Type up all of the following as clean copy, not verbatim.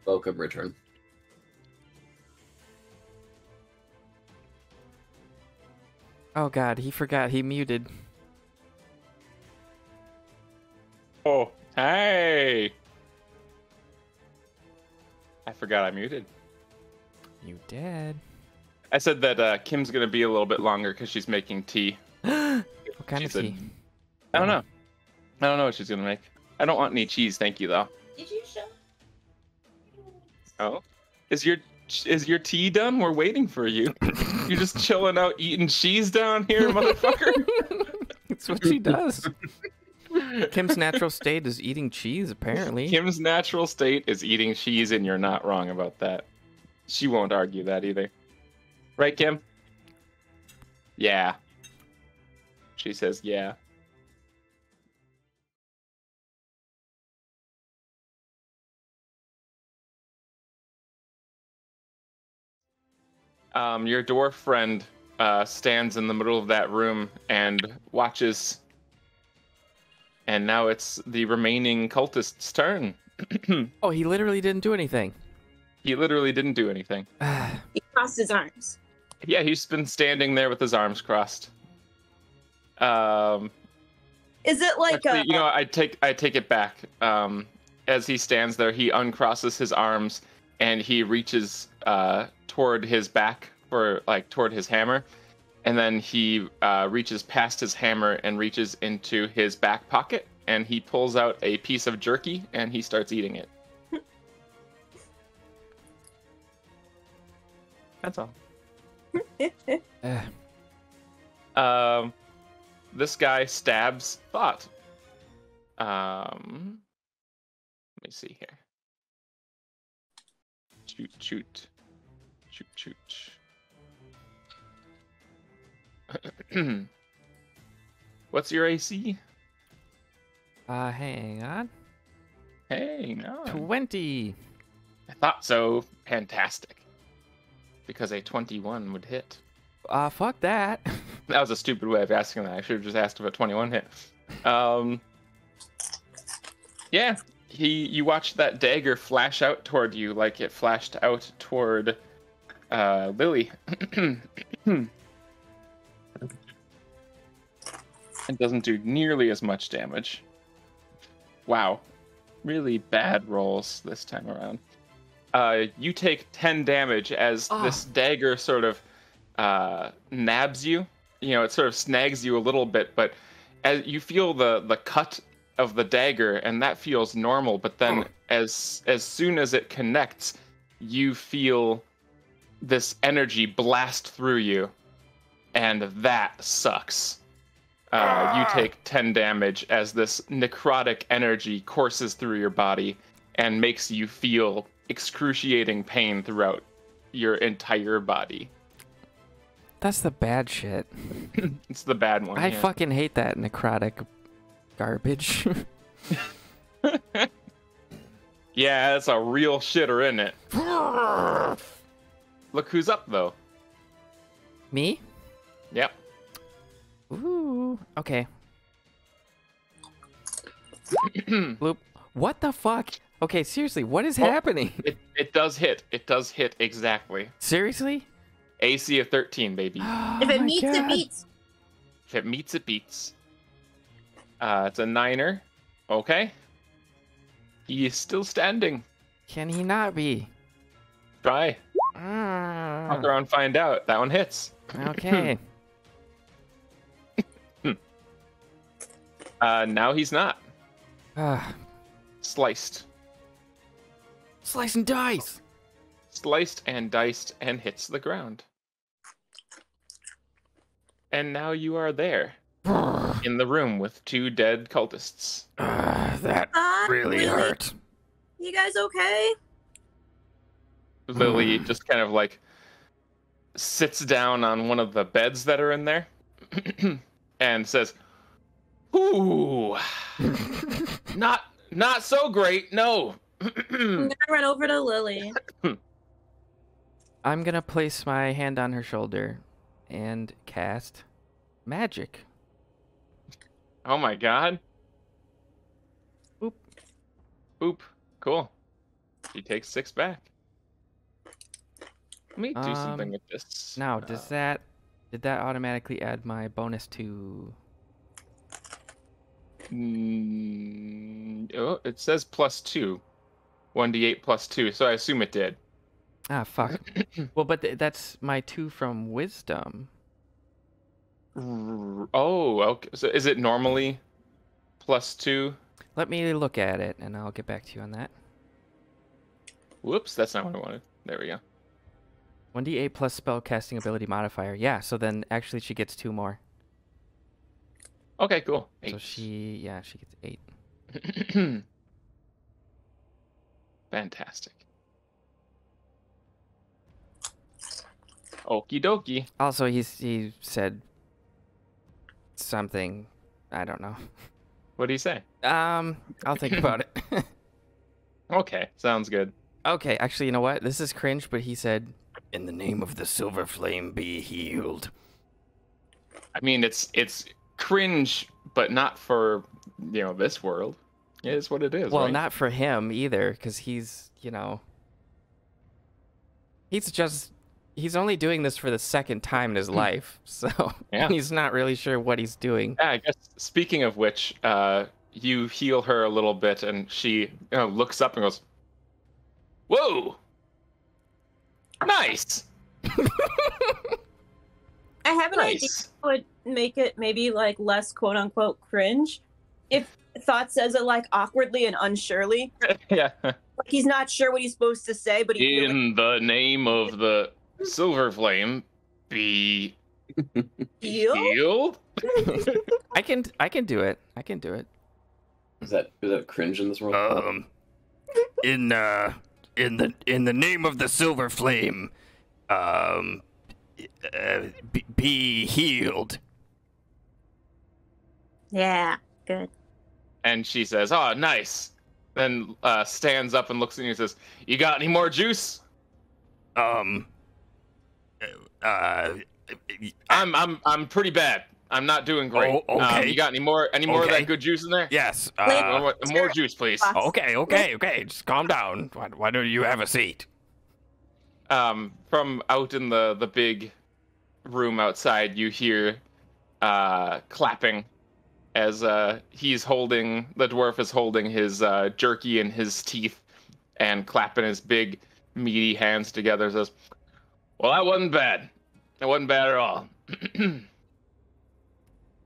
Welcome return. Oh god, he forgot he muted. Oh, hey! I forgot I muted. You did. I said that Kim's gonna be a little bit longer because she's making tea. What kind of She's tea? I don't know. I don't know what she's gonna make. I don't want any cheese, thank you though. Did you show? Oh, is your tea done? We're waiting for you. You're just chilling out eating cheese down here, motherfucker. That's what she does. Kim's natural state is eating cheese, apparently. Kim's natural state is eating cheese, and you're not wrong about that. She won't argue that either. Right, Kim? Yeah. She says, yeah. Your dwarf friend stands in the middle of that room and watches. And now it's the remaining cultist's turn. Oh, he literally didn't do anything. He literally didn't do anything. He crossed his arms. Yeah, he's been standing there with his arms crossed. Is it like actually, you know, I take it back. As he stands there, he uncrosses his arms and he reaches toward his back toward his hammer, and then he reaches past his hammer and reaches into his back pocket, and he pulls out a piece of jerky and he starts eating it. That's all. This guy stabs Thought. Let me see here. Shoot. What's your AC? Hang on. Hang on. 20. I thought so. Fantastic. Because a 21 would hit. Fuck that. That was a stupid way of asking that. I should have just asked if a 21 hit. Yeah. You watched that dagger flash out toward you like it flashed out toward Lily. It doesn't do nearly as much damage. Wow. Really bad rolls this time around. You take 10 damage as this dagger sort of nabs you. You know, it sort of snags you a little bit, but as you feel the cut of the dagger, and that feels normal, but then as soon as it connects, you feel this energy blast through you, and that sucks. You take 10 damage as this necrotic energy courses through your body and makes you feel excruciating pain throughout your entire body. That's the bad shit. It's the bad one. I yeah. fucking hate that necrotic garbage. Yeah, it's a real shitter, isn't it? Look who's up, though. Me? Yep. Ooh. Okay. Bloop. What the fuck? Okay, seriously, what is happening? It does hit. It does hit exactly. Seriously? AC of 13, baby. if it meets, it beats. If it meets, it beats. It's a 9er. Okay. He is still standing. Can he not be? Try. Walk around, find out. That one hits. Okay. Now he's not. Ah, Sliced. slice and dice. Sliced and diced and hits the ground. And now you are there. In the room with two dead cultists. That really hurt. You guys okay? Lily just kind of like sits down on one of the beds that are in there and says, "Ooh, not so great, no." I'm gonna run over to Lily. I'm gonna place my hand on her shoulder and cast magic. Oh my god. Oop. Oop. Cool. She takes 6 back. Let me do something with this. Now, did that automatically add my bonus to? Oh, it says +2. 1d8 +2, so I assume it did. Ah, fuck. Well, but that's my 2 from wisdom. Oh, okay. So is it normally +2? Let me look at it, and I'll get back to you on that. Whoops, that's not what I wanted. There we go. 1d8 plus spellcasting ability modifier. Yeah, so then actually she gets 2 more. Okay, cool. 8. So she gets 8. Fantastic. Okie dokie. Also, he said something. I don't know. What do you say? I'll think about it. Okay, sounds good. Okay, actually, you know what? This is cringe, but he said, "In the name of the silver flame, be healed." I mean, it's cringe, but not for this world. It is what it is. Well, right? not for him either, because he's he's only doing this for the second time in his life, so Yeah. he's not really sure what he's doing. Yeah, I guess. Speaking of which, you heal her a little bit, and she looks up and goes, "Whoa, nice, I have an idea nice." that would make it maybe like less quote unquote cringe if Thought says it like awkwardly and unsurely. Yeah. Like he's not sure what he's supposed to say, but he feels In the name of the silver flame, be like heal. healed. I can do it. I can do it. Is that cringe in this world? In the name of the silver flame, be healed. Yeah, good. And she says, "Oh, nice." Then stands up and looks at you and says, "You got any more juice?" I'm pretty bad. I'm not doing great. Oh, okay. You got any more of Okay. that good juice in there? Yes. More juice, please. Okay. Just calm down. Why don't you have a seat? From out in the big room outside, you hear clapping as the dwarf is holding his jerky in his teeth and clapping his big meaty hands together. Says, "Well, that wasn't bad. That wasn't bad at all."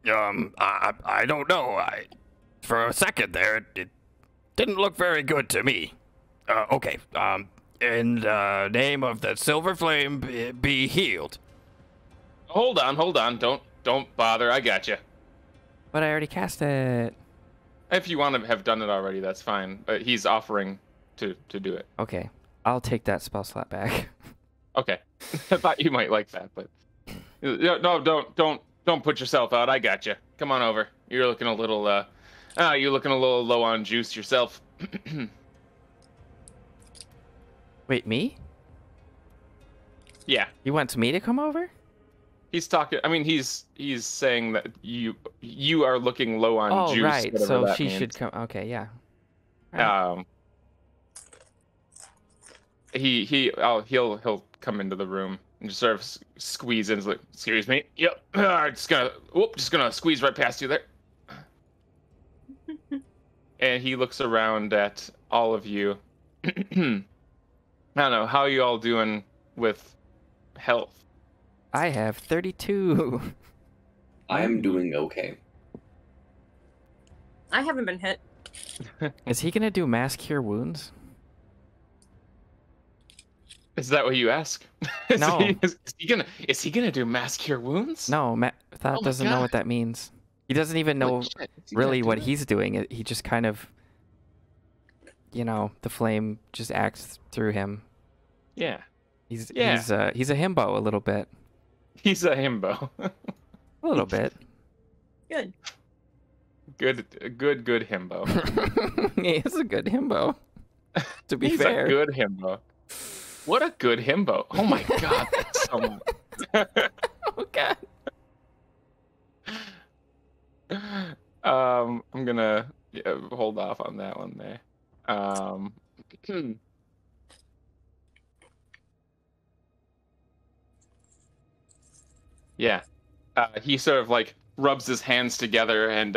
I don't know. For a second there, it didn't look very good to me. Okay. In the name of the silver flame, be healed. Hold on. Don't bother. I got you. But I already cast it. If you want to have done it already, that's fine. But he's offering to do it. Okay. I'll take that spell slot back. Okay. I thought you might like that, but no, don't put yourself out. I got you. Come on over. You're looking a little low on juice yourself. Wait, me? Yeah. You want me to come over? He's talking. I mean, he's saying that you are looking low on juice. Right. whatever So that she means. should come. Okay, yeah. Right. He'll come into the room and just sort of squeeze in. He's like, "Excuse me. Yep. Just gonna squeeze right past you there." And he looks around at all of you. I don't know. How are you all doing with health? I have 32. I am doing okay. I haven't been hit. Is he gonna do mass cure wounds? Is that what you ask? No. Is he gonna do mass cure wounds? No, Thought Oh my doesn't know God. what that means. He doesn't even know Holy shit. really what he's doing. He just kind of, the flame just acts through him. Yeah. He's a himbo a little bit. He's a himbo. A little bit. Good. Good himbo. He is a good himbo. To be He's fair. a good himbo. What a good himbo. Oh my god. That's so... Oh god. I'm gonna hold off on that one there. Yeah. He sort of like rubs his hands together and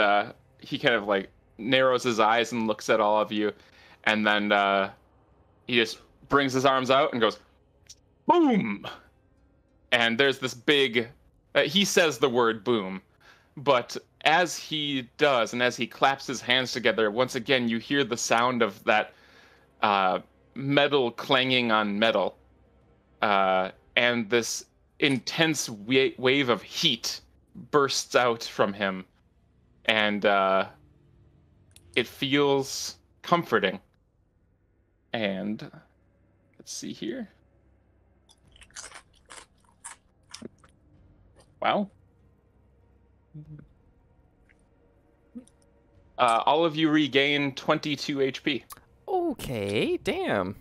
he kind of like narrows his eyes and looks at all of you, and then he just brings his arms out and goes, boom! And there's this big. He says the word boom, but as he does and as he claps his hands together, once again you hear the sound of that metal clanging on metal, and this intense wave of heat bursts out from him, and it feels comforting. And let's see here. Wow. All of you regain 22 HP. Okay, damn.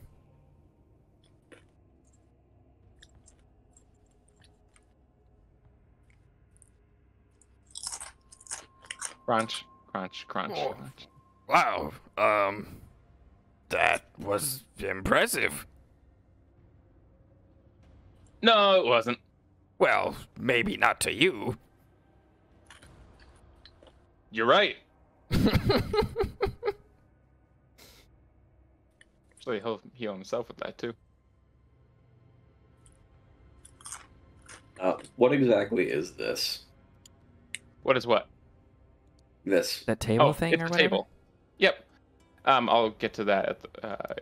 Crunch, crunch, crunch, Oh. crunch. Wow. That was impressive. No, it wasn't. Well, maybe not to you. You're right. Actually, he'll heal himself with that too. What exactly is this? What is what? This. That table thing it's or a whatever? table. Yep. I'll get to that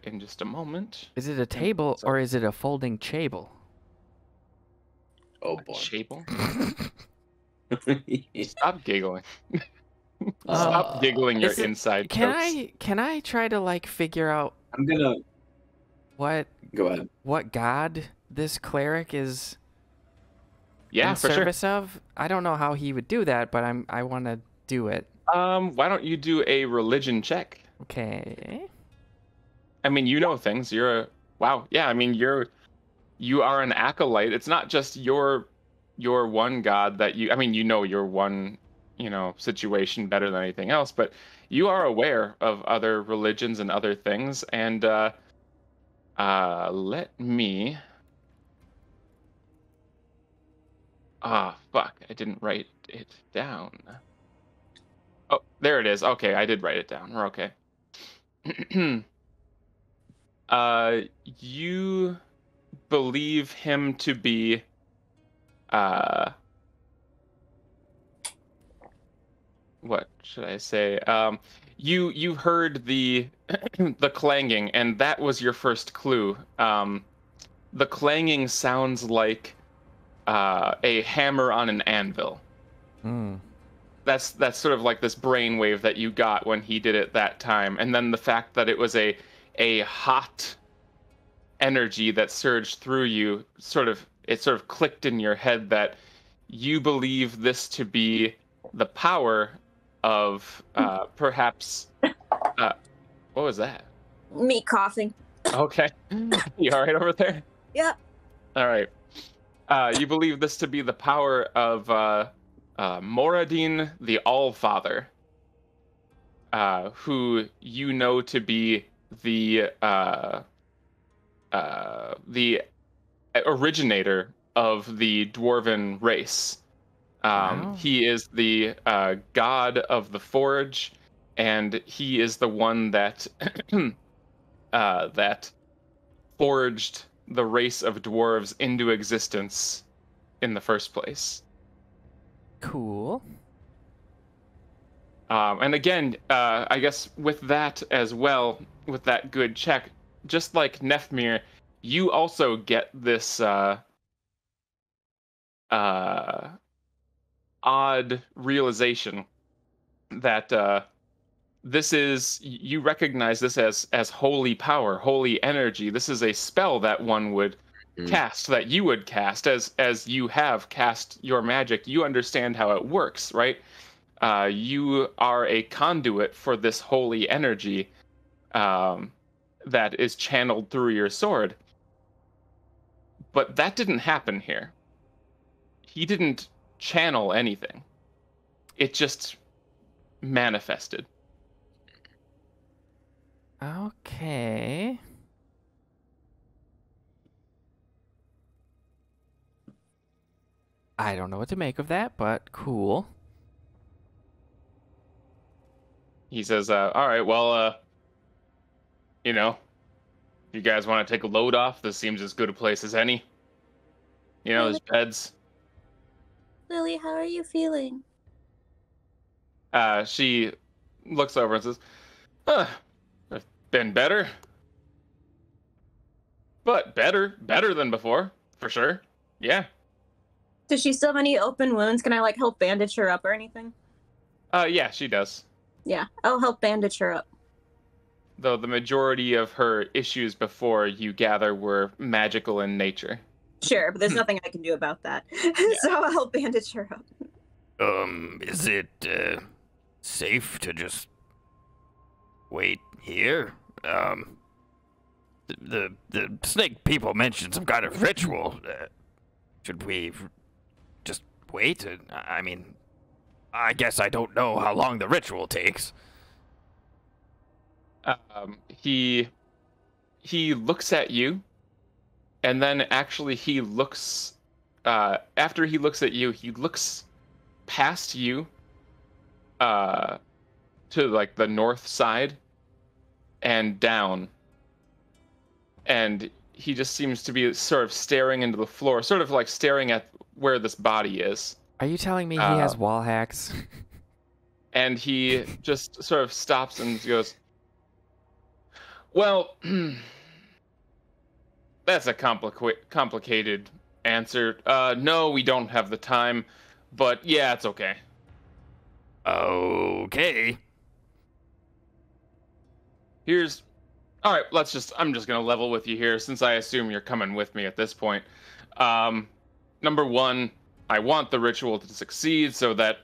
in just a moment. Is it a table or is it a folding chable? Oh boy. Table? Stop giggling. Stop giggling your Is it- inside Can jokes. can I try to like figure out I'm gonna what go ahead. god this cleric is Yeah, in for sure. service of? I don't know how he would do that, but I want to do it. Why don't you do a religion check? Okay. I mean, you know things. You're a wow. Yeah, I mean, you are an acolyte. It's not just your one god that you. I mean, you know your one situation better than anything else, but you are aware of other religions and other things. And let me. Ah, fuck! I didn't write it down. Oh, there it is. Okay, I did write it down. We're okay. You believe him to be what should I say? You heard the the clanging, and that was your first clue. The clanging sounds like a hammer on an anvil. Hmm. That's sort of like this brainwave that you got when he did it that time, and then the fact that it was a hot energy that surged through you, sort of clicked in your head that you believe this to be the power of perhaps what was that? Me coughing. Okay. You all right over there? Yep. All right. You believe this to be the power of Moradin the Allfather, who you know to be the originator of the dwarven race. Wow. He is the god of the forge, and he is the one that that forged the race of dwarves into existence in the first place. Cool. And again, I guess with that as well, with that good check, just like Nefmir, you also get this odd realization that this is, you recognize this as holy power, holy energy. This is a spell that one would cast, that you would cast as you have cast your magic. You understand how it works, right? You are a conduit for this holy energy that is channeled through your sword. But that didn't happen here. He didn't channel anything. It just manifested. Okay. I don't know what to make of that, but cool. He says, all right, well, you know, if you guys want to take a load off, this seems as good a place as any. You know, there's beds. Lily, how are you feeling? She looks over and says, I've been better. But better than before, for sure. Yeah. Does she still have any open wounds? Can I like help bandage her up or anything? Yeah, she does. Yeah, I'll help bandage her up. Though the majority of her issues before, you gather, were magical in nature. Sure, but there's nothing I can do about that. So I'll help bandage her up. Is it, safe to just wait here? The snake people mentioned some kind of ritual. Should we just wait? I mean, I guess I don't know how long the ritual takes. He looks at you, and then actually he looks. After he looks at you, he looks past you, to like the north side, and down. And he just seems to be sort of staring into the floor, sort of like staring at where this body is. Are you telling me he has wall hacks? And he just sort of stops and goes, well, that's a complicated answer. No, we don't have the time, but yeah, it's okay. Okay. All right, I'm just gonna level with you here, since I assume you're coming with me at this point. Number one, I want the ritual to succeed so that,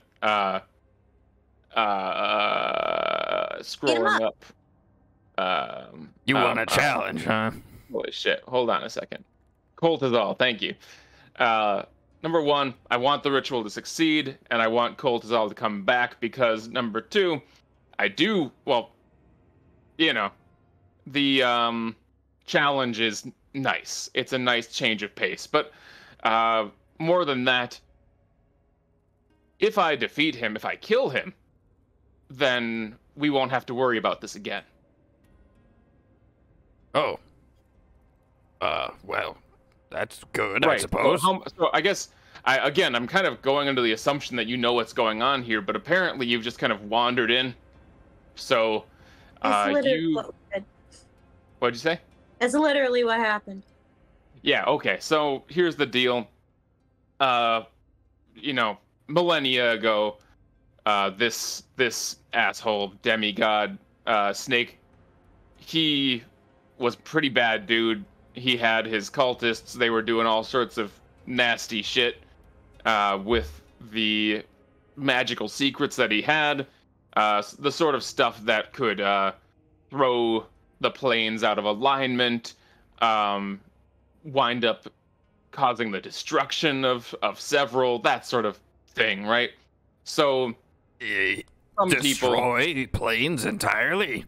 scrolling up. You want a challenge, huh? Holy shit, hold on a second. Coltazol, thank you. Number one, I want the ritual to succeed, and I want Coltazol to come back, because number two, the challenge is nice. It's a nice change of pace. But more than that, if I defeat him, if I kill him, then we won't have to worry about this again. Oh. Well, that's good, right. I suppose. So I guess, I'm kind of going under the assumption that you know what's going on here, but apparently you've just kind of wandered in. So, That's literally what we did. What'd you say? That's literally what happened. Yeah, okay. So here's the deal. Millennia ago, this asshole demigod snake, he was pretty bad dude. He had his cultists. They were doing all sorts of nasty shit with the magical secrets that he had. The sort of stuff that could throw the planes out of alignment, wind up causing the destruction of several, that sort of thing, right? So, some destroy planes entirely?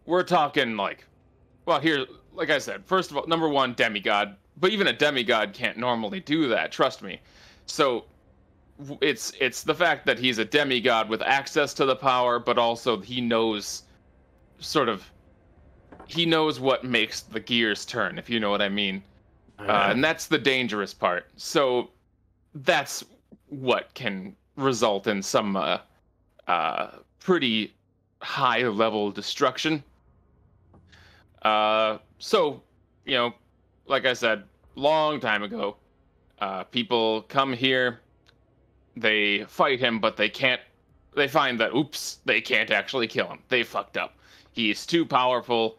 We're talking like I said, first of all, number one, demigod. But even a demigod can't normally do that, trust me. So, it's the fact that he's a demigod with access to the power, but also he knows what makes the gears turn, if you know what I mean. And that's the dangerous part. So that's what can result in some pretty high level destruction. So, like I said, long time ago, people come here, they fight him, but they find that, oops, they can't actually kill him. They fucked up. He's too powerful.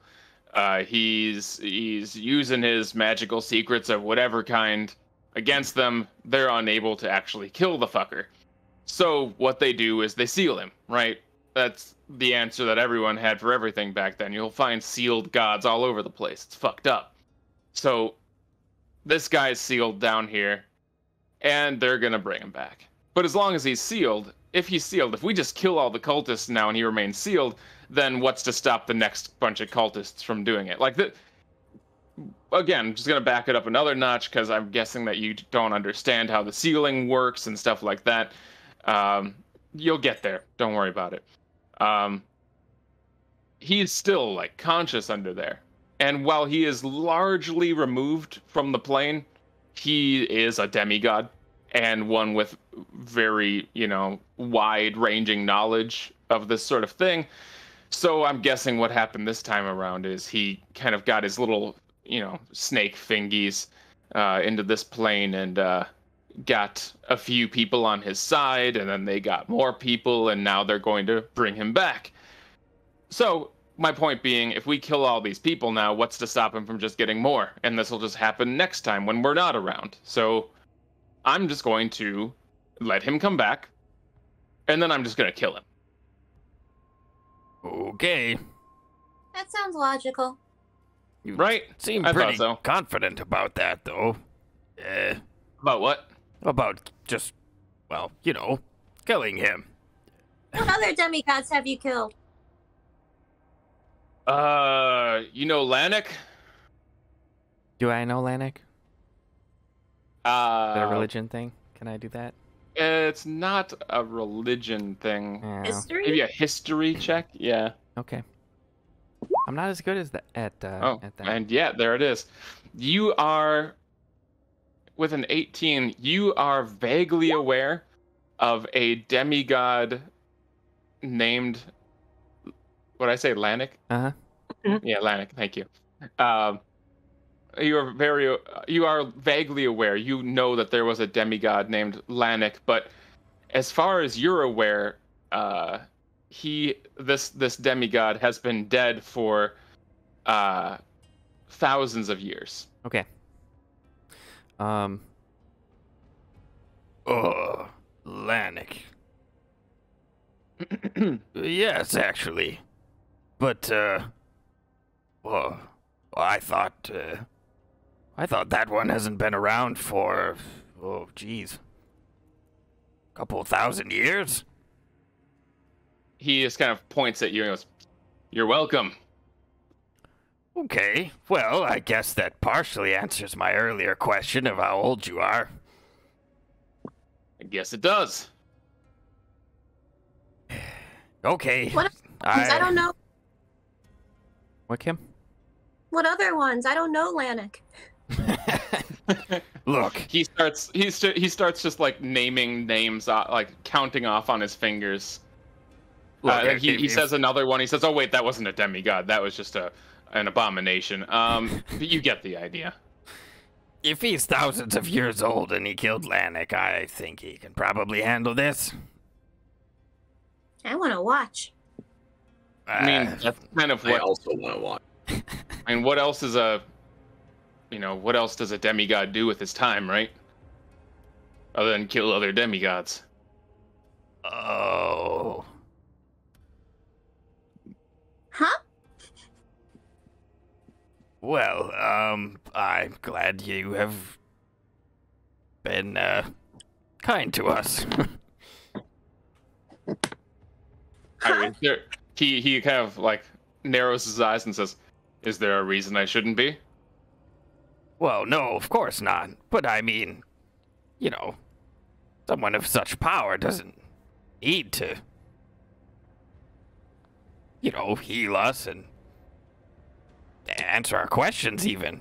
He's using his magical secrets of whatever kind against them. They're unable to actually kill the fucker. So what they do is they seal him, right? That's the answer that everyone had for everything back then. You'll find sealed gods all over the place. It's fucked up. So this guy's sealed down here, and they're gonna bring him back. But as long as he's sealed, if we just kill all the cultists now and he remains sealed, then what's to stop the next bunch of cultists from doing it? Like, again, I'm just gonna back it up another notch because I'm guessing that you don't understand how the ceiling works and stuff like that. You'll get there. Don't worry about it. He's still like conscious under there, and while he is largely removed from the plane, he is a demigod and one with very, wide-ranging knowledge of this sort of thing. So I'm guessing what happened this time around is he kind of got his little, snake fingies into this plane and got a few people on his side, and then they got more people, and now they're going to bring him back. So my point being, if we kill all these people now, what's to stop him from just getting more? And this will just happen next time when we're not around. So I'm just going to let him come back, and then I'm just going to kill him. Okay. That sounds logical. You Right? seem I pretty thought so. confident about that, though. About what? About just, killing him. What other demigods have you killed? Lanik? Do I know Lanik? Is that a religion thing? Can I do that? It's not a religion thing. Yeah. History? Maybe a history check? Yeah. Okay. I'm not as good as that at that. And yeah, there it is. You are, with an 18, you are vaguely aware of a demigod named, what'd I say, Lanik? Uh-huh. Yeah, Lanik, thank you. You are vaguely aware. You know that there was a demigod named Lanik, but as far as you're aware, this demigod has been dead for thousands of years. Okay. Lanik. Yes, actually. But, I thought that one hasn't been around for, a couple thousand years? He just kind of points at you and goes, "You're welcome." Okay, well, I guess that partially answers my earlier question of how old you are. I guess it does. Okay. What I don't know. What, Kim? What other ones? I don't know Lanik. Look, He starts just like naming names, like counting off on his fingers. He says another one. He says, "Oh wait, that wasn't a demigod. That was just an abomination." You get the idea. if he's thousands of years old and he killed Lanik, I think he can probably handle this. I want to watch. I mean, that's kind of I what. also want to watch. I mean, what else is what else does a demigod do with his time, right? Other than kill other demigods. Oh. Huh? Well, I'm glad you have been, kind to us. I mean, he kind of like narrows his eyes and says, "Is there a reason I shouldn't be?" Well, no, of course not. But I mean, someone of such power doesn't need to, heal us and answer our questions even.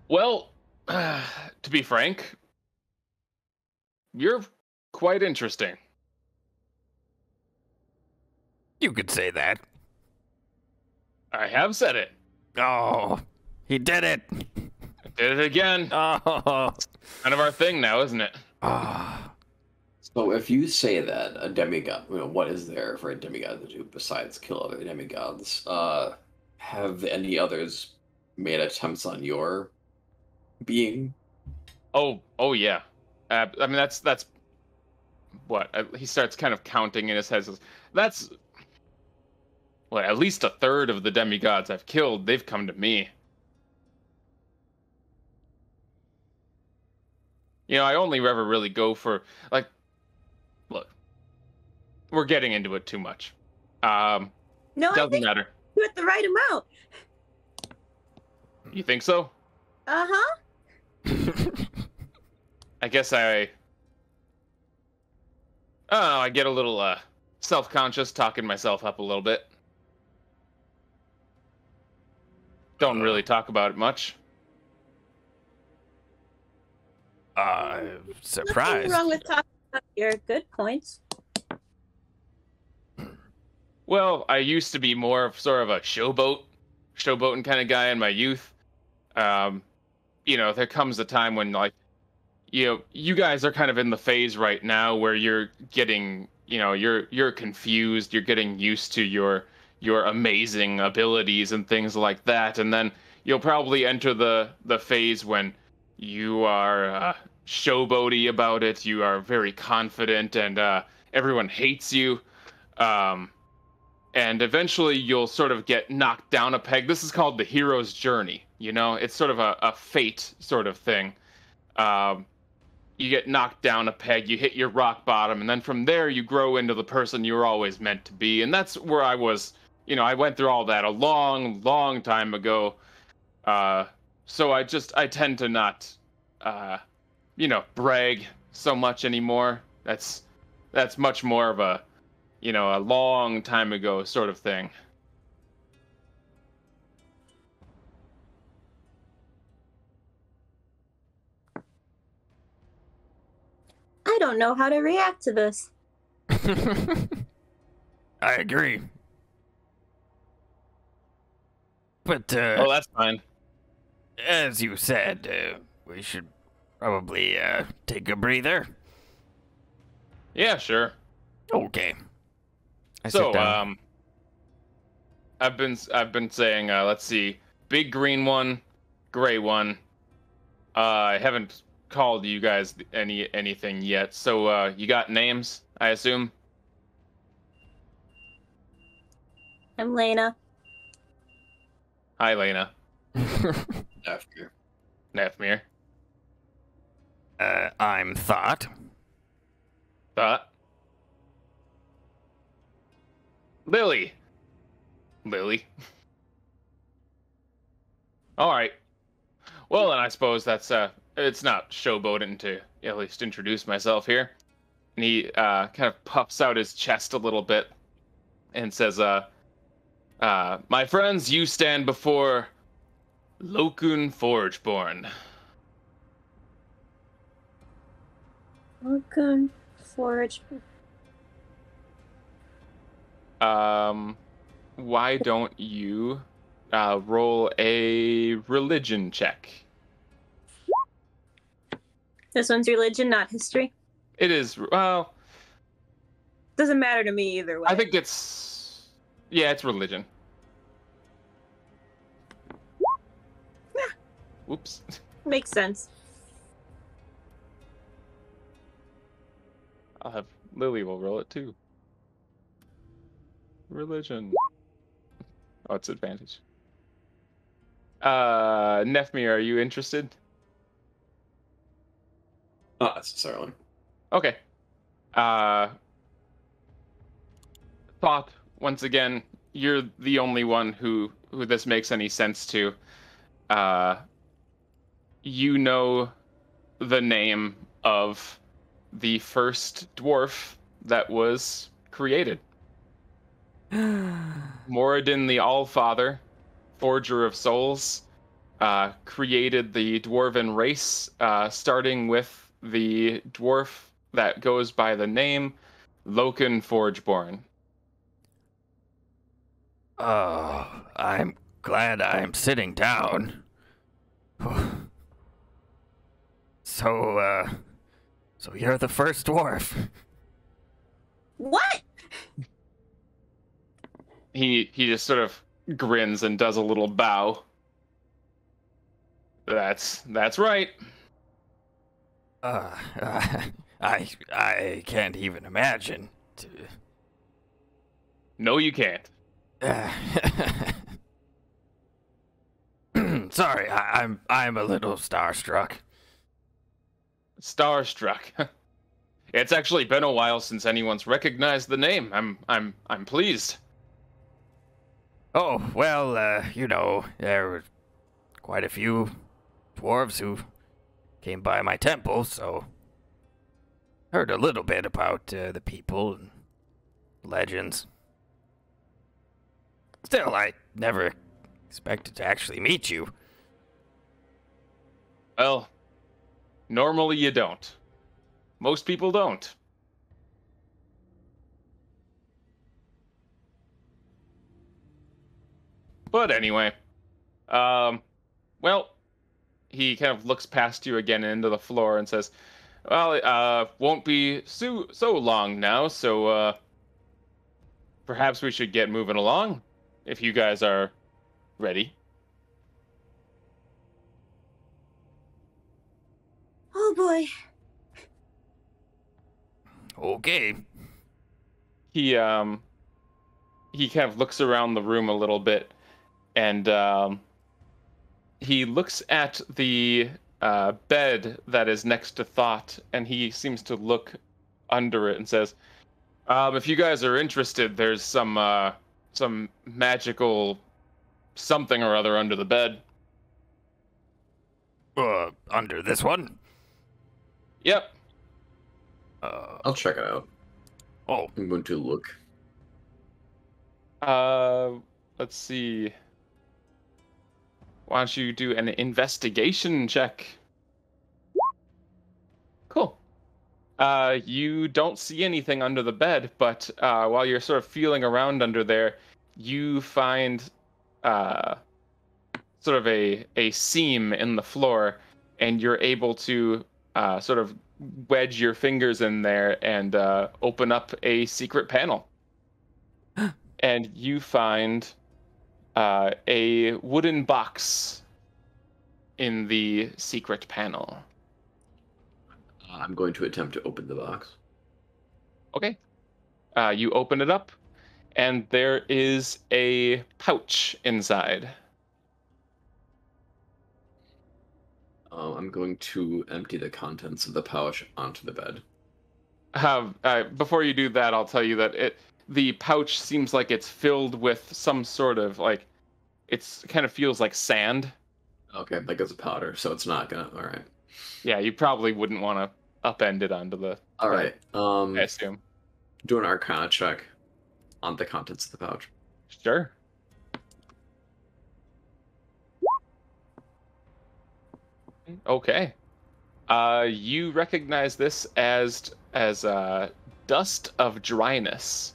Well, to be frank, you're quite interesting. You could say that. I have said it. Oh, he did it. I did it again. Oh. Kind of our thing now, isn't it? So if you say that a demigod, what is there for a demigod to do besides kill other demigods? Have any others made attempts on your being? Oh yeah. I mean, that's what he starts kind of counting in his head. Says, that's what, at least a third of the demigods I've killed. They've come to me. I only ever really go for like. Look, we're getting into it too much. No, I Doesn't think matter. you at the right amount. You think so? Uh-huh. I guess I don't know, I get a little self-conscious talking myself up a little bit. Don't really talk about it much. Nothing Surprised. wrong with talking about your good points. Well, I used to be more of sort of a showboating kind of guy in my youth. There comes a time when like, you guys are kind of in the phase right now where you're getting, you're confused, you're getting used to your amazing abilities and things like that, and then you'll probably enter the phase when you are showboaty about it, you are very confident, and everyone hates you. And eventually you'll sort of get knocked down a peg. This is called the hero's journey, It's sort of a fate sort of thing. You get knocked down a peg, you hit your rock bottom, and then from there you grow into the person you were always meant to be. And that's where I was, I went through all that a long, long time ago. So I tend to not, brag so much anymore. That's much more of a, a long time ago sort of thing. I don't know how to react to this. I agree. But, Oh, that's fine. as you said, we should probably, take a breather. Yeah, sure. Okay. I sit down. I've been saying, let's see, big green one, gray one. I haven't called you guys anything yet, so you got names, I assume? I'm Lena. Hi, Lena. After. Nefmir. I'm Thought. Thought. Lily. All right. Well, then I suppose that's it's not showboating to at least introduce myself here. And he kind of puffs out his chest a little bit and says, my friends, you stand before Lokun Forgeborn. Welcome, Forge. Why don't you roll a religion check? This one's religion, not history. It is, well, Doesn't matter to me either way. I think it's religion. Whoops. Makes sense. I'll have Lily will roll it too. Religion. Oh, it's advantage. Nefmir, are you interested? Not necessarily. Okay. Thought, once again, you're the only one who this makes any sense to. You know the name of the first dwarf that was created. Moradin the Allfather, Forger of Souls, created the dwarven race, starting with the dwarf that goes by the name Lokun Forgeborn. Oh, I'm glad I'm sitting down. So you're the first dwarf. What? He just sort of grins and does a little bow. That's right. I can't even imagine. No, you can't. Sorry, I'm a little starstruck. Starstruck. It's actually been a while since anyone's recognized the name. I'm pleased. Oh, well, there were quite a few dwarves who came by my temple, so heard a little bit about the people and legends. Still, I never expected to actually meet you. Well, normally you don't. Most people don't. But anyway, well, he kind of looks past you again into the floor and says, "Well, won't be so long now, so perhaps we should get moving along, if you guys are ready." Oh boy. Okay. He kind of looks around the room a little bit, and he looks at the bed that is next to Thought, and he seems to look under it and says, "If you guys are interested, there's some magical something or other under the bed." Under this one? Yep. I'll check it out. Oh, I'm going to look. Let's see. Why don't you do an investigation check? Cool. You don't see anything under the bed, but while you're sort of feeling around under there, you find sort of a seam in the floor, and you're able to sort of wedge your fingers in there and open up a secret panel. And you find a wooden box in the secret panel. I'm going to attempt to open the box. Okay. You open it up, and there is a pouch inside. I'm going to empty the contents of the pouch onto the bed. Before you do that, I'll tell you that the pouch seems like it's filled with some sort of it kind of feels like sand. Okay, like it's a powder, so it's not gonna. All right. Yeah, you probably wouldn't want to upend it onto the. All right. I assume. Do an Arcana check on the contents of the pouch. Sure. Okay. You recognize this as dust of dryness.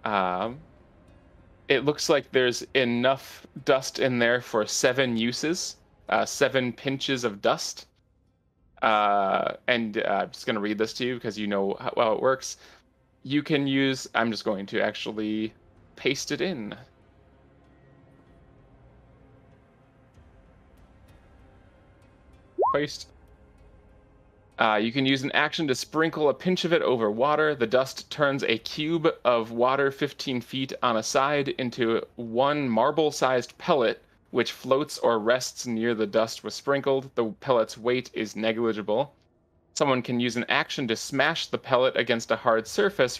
It looks like there's enough dust in there for 7 uses, 7 pinches of dust. And I'm just going to read this to you because you know how well it works. You can use, I'm just going to actually paste it in. Paste. You can use an action to sprinkle a pinch of it over water. The dust turns a cube of water 15 feet on a side into 1 marble-sized pellet, which floats or rests near the dust was sprinkled. The pellet's weight is negligible. Someone can use an action to smash the pellet against a hard surface,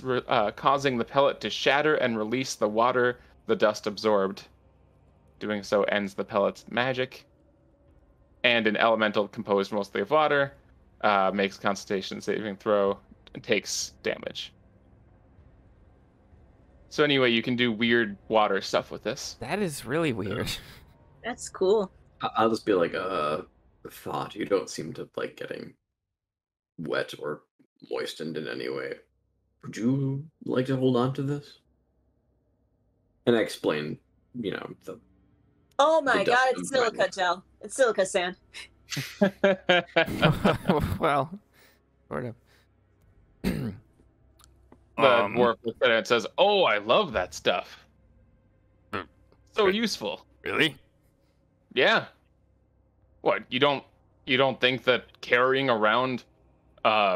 causing the pellet to shatter and release the water the dust absorbed. Doing so ends the pellet's magic. And an elemental composed mostly of water makes a Constitution saving throw and takes damage. So anyway, you can do weird water stuff with this. That is really weird. That's cool. I'll just be like, Thought, you don't seem to like getting wet or moistened in any way. Would you like to hold on to this? And I explain, the Oh my The dust god, and it's silica brightness. gel. It's silica sand. Well, sort of. The dwarf looks at it and says, "Oh, I love that stuff. So useful." really? Yeah. What, you don't think that carrying around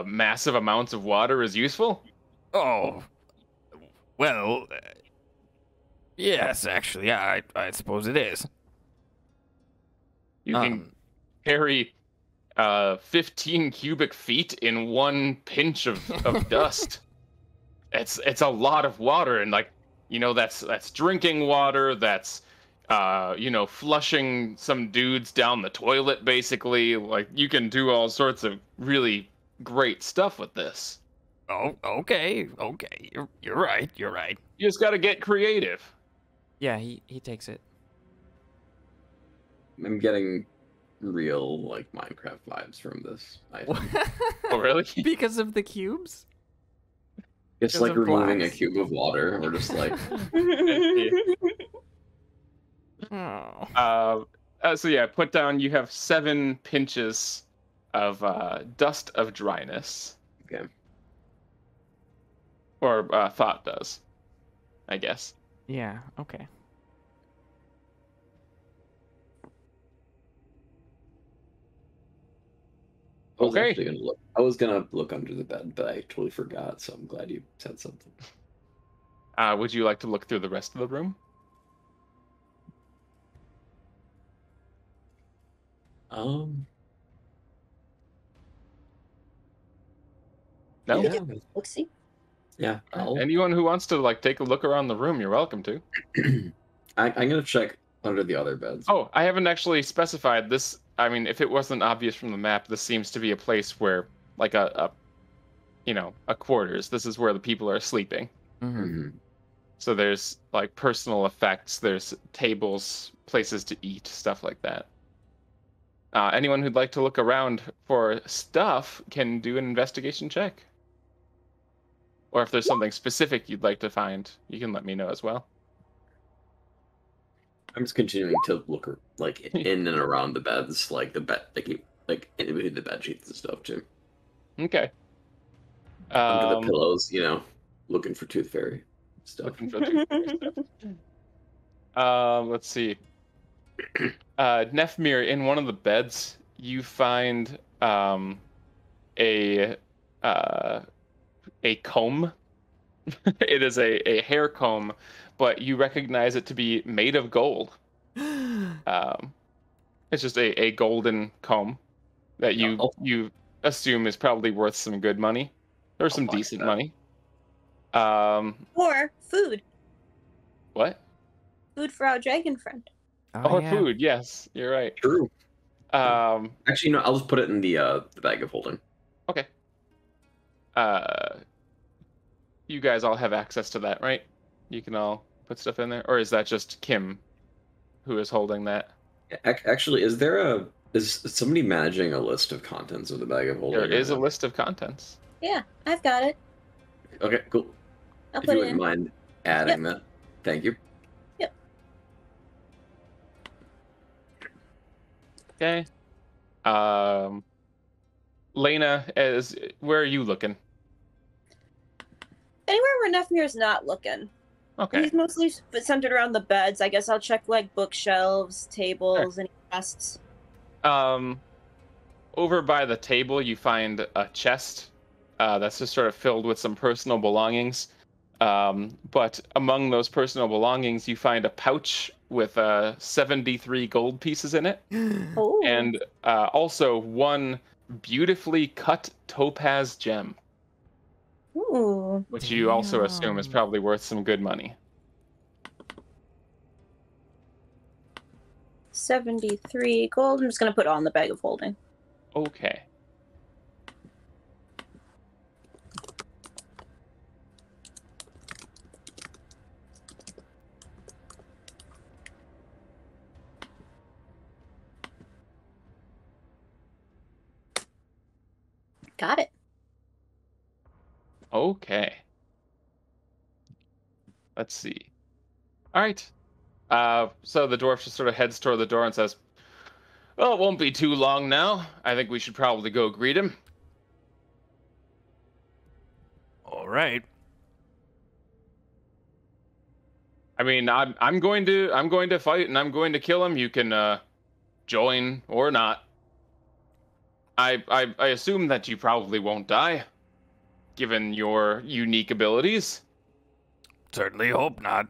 massive amounts of water is useful? Oh, well, yes, actually, I suppose it is. You can carry 15 cubic feet in 1 pinch of dust. It's a lot of water, and that's drinking water, that's flushing some dudes down the toilet, basically. Like, you can do all sorts of really great stuff with this. Oh, okay. You're right. You're right. You just gotta get creative. Yeah, he takes it. I'm getting real like Minecraft vibes from this. I think. Oh, really? Because of the cubes? It's Because like of removing blocks. a cube of water, or just like Oh. So yeah, put down, you have 7 pinches of dust of dryness. okay. Or thought does, I guess. Yeah, okay. Okay. I was gonna look under the bed, but I totally forgot. So I'm glad you said something. Would you like to look through the rest of the room? Um. No? Yeah. Oopsie. Yeah. I'll, Anyone who wants to like take a look around the room, you're welcome to. I'm gonna check under the other beds. Oh, I haven't actually specified this. I mean, if it wasn't obvious from the map, this seems to be a place where, like a quarters. This is where the people are sleeping. Mm-hmm. Mhm. So there's like personal effects. There's tables, places to eat, stuff like that. Anyone who'd like to look around for stuff can do an investigation check. Or if there's something specific you'd like to find, you can let me know as well. I'm just continuing to look like in and around the beds, like the bed, like in between the bed sheets and stuff too. Okay. Under the pillows, looking for tooth fairy stuff. Looking for the let's see. Nefmir, in one of the beds, you find a comb. It is a hair comb, but you recognize it to be made of gold. It's just a golden comb that you assume is probably worth some good money or some buy decent that. money. Or food. What? Food for our dragon friend. Oh, yeah. food. Yes, you're right. True. Um, Actually, no. I'll just put it in the bag of holding. okay. You guys all have access to that, right? You can all put stuff in there, or is that just Kim who is holding that? Actually, is somebody managing a list of contents of the bag of holding? There is a list of contents. Yeah, I've got it. Okay, cool. I'll If put you it wouldn't in. mind adding that, thank you. Okay. Lena, where are you looking? Anywhere where Nefmir's not looking. Okay. He's mostly centered around the beds. I guess I'll check like bookshelves, tables, and chests. Over by the table, you find a chest that's just sort of filled with some personal belongings. But among those personal belongings, you find a pouch with 73 gold pieces in it, Oh. and also one beautifully cut topaz gem, Ooh. which you also assume is Damn. probably worth some good money. 73 gold. I'm just gonna put it on the bag of holding. Okay. Got it. Okay. Let's see. All right. So the dwarf just sort of heads toward the door and says, "Well, it won't be too long now. I think we should probably go greet him." All right. I mean, I'm going to fight and I'm going to kill him. You can join or not. I assume that you probably won't die, given your unique abilities. Certainly hope not.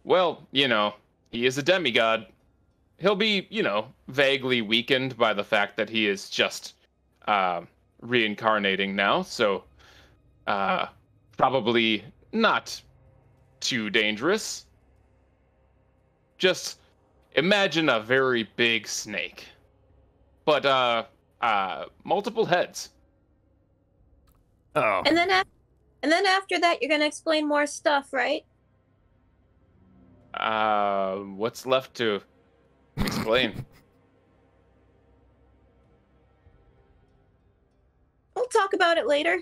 Well, he is a demigod. He'll be, vaguely weakened by the fact that he is just reincarnating now, so probably not too dangerous. Just imagine a very big snake, but multiple heads. Oh. And then after that, you're gonna explain more stuff, right? What's left to explain? We'll talk about it later.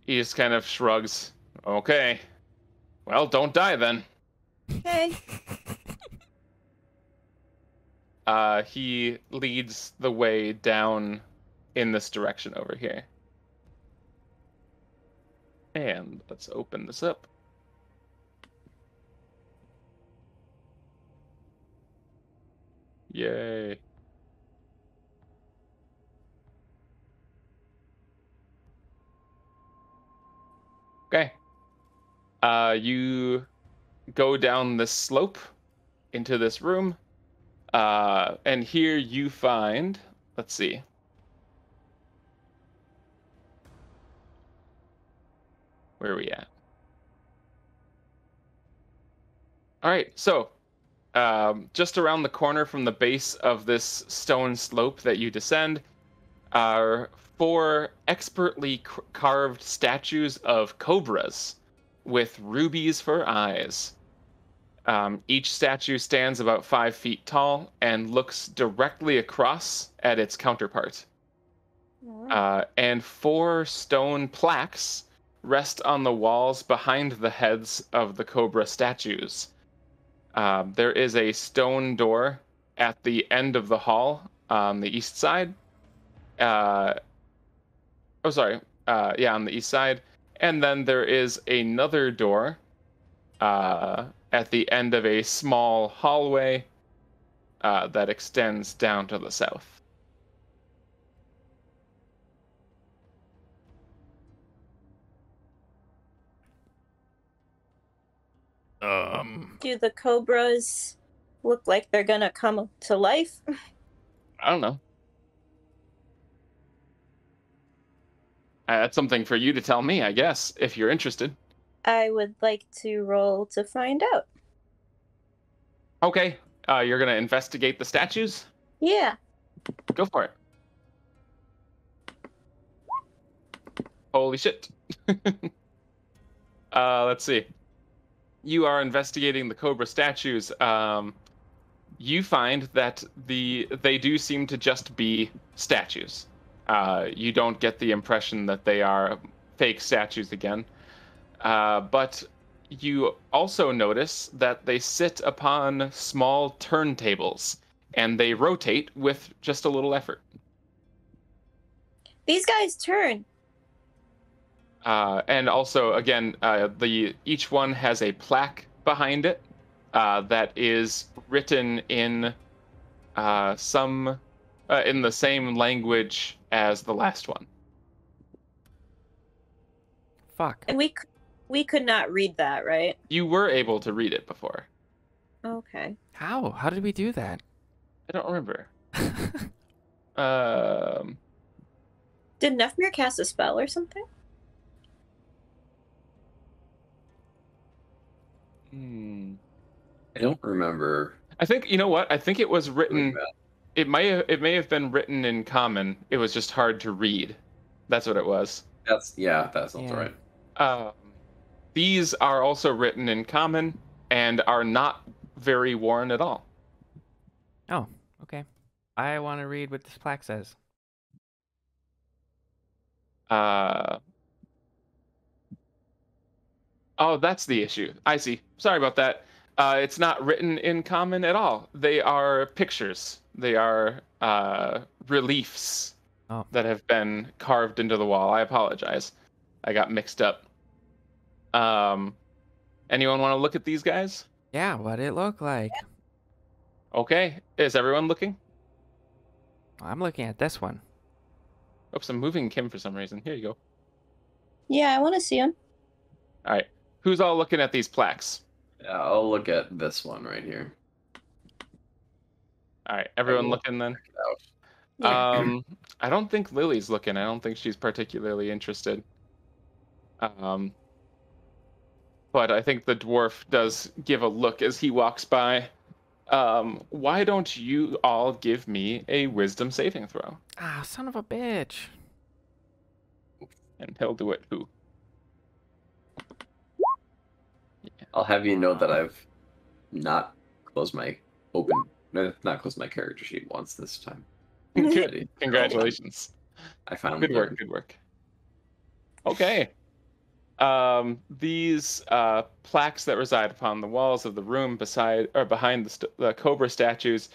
He just kind of shrugs. Okay. Well, don't die then. Okay. He leads the way down in this direction over here. And let's open this up. Yay. Okay. You go down this slope into this room. And here you find, let's see. Where are we at? All right, so just around the corner from the base of this stone slope that you descend are 4 expertly carved statues of cobras with rubies for eyes. Each statue stands about 5 feet tall and looks directly across at its counterpart. And 4 stone plaques rest on the walls behind the heads of the cobra statues. There is a stone door at the end of the hall on the east side. On the east side. And then there is another door at the end of a small hallway that extends down to the south. Do the cobras look like they're gonna come to life? I don't know. That's something for you to tell me, I guess, if you're interested. I would like to roll to find out. Okay, you're gonna investigate the statues? Yeah. Go for it. Holy shit. Let's see. You are investigating the cobra statues. You find that they do seem to just be statues. You don't get the impression that they are fake statues again. But you also notice that they sit upon small turntables, and they rotate with just a little effort. These guys turn. And also, again, each one has a plaque behind it that is written in in the same language as the last one. Fuck. And we could not read that, right? You were able to read it before. Okay. How? How did we do that? I don't remember. Did Nefmir cast a spell or something? I don't remember. I think, you know what? I think it was doing written. that. It may have been written in common. It was just hard to read. That's what it was. That sounds Yeah. right. These are also written in common and are not very worn at all. Oh, okay. I want to read what this plaque says. Oh, that's the issue. I see. Sorry about that. It's not written in common at all. They are pictures. They are reliefs that have been carved into the wall. I apologize. I got mixed up. Anyone want to look at these guys? Yeah, what it look like? Okay. Is everyone looking? I'm looking at this one. Oops, I'm moving Kim for some reason. Here you go. Yeah, I want to see them. All right. Who's all looking at these plaques? Yeah, I'll look at this one right here. All right. Everyone will looking then? Check it out. Yeah. I don't think Lily's looking. I don't think she's particularly interested. but I think the dwarf does give a look as he walks by. Why don't you all give me a wisdom saving throw? Ah, son of a bitch. And he'll do it too. I'll have you know that I've not closed my not closed my character sheet once this time. Good. Congratulations. I finally Good work. Good work. Okay. These plaques that reside upon the walls of the room behind the cobra statues,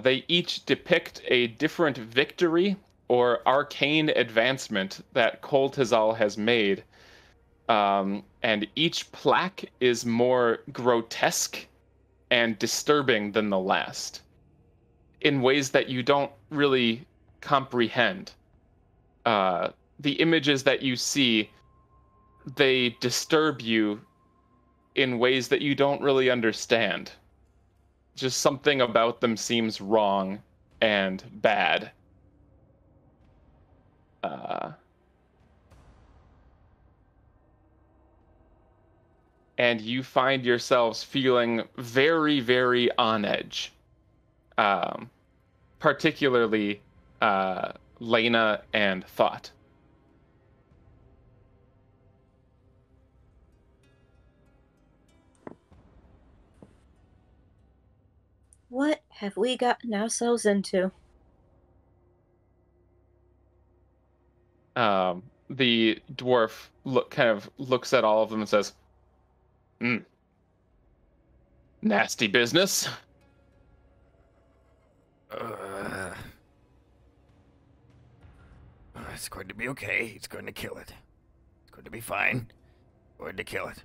they each depict a different victory or arcane advancement that Koltazal has made. And each plaque is more grotesque and disturbing than the last in ways that you don't really comprehend. The images that you see, they disturb you in ways that you don't really understand. Just something about them seems wrong and bad. And you find yourselves feeling very, very on edge. Particularly Lena and Thought. What have we gotten ourselves into? The dwarf kind of looks at all of them and says, nasty business. It's going to be okay. He's going to kill it. It's going to be fine. Going to kill it.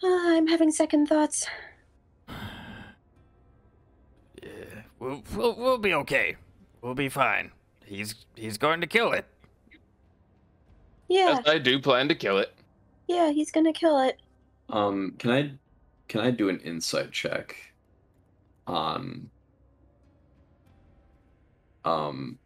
I'm having second thoughts. Yeah, we'll be okay. We'll be fine. He's going to kill it. Yeah, Yes, I do plan to kill it. yeah, he's gonna kill it. Can I do an insight check on I'm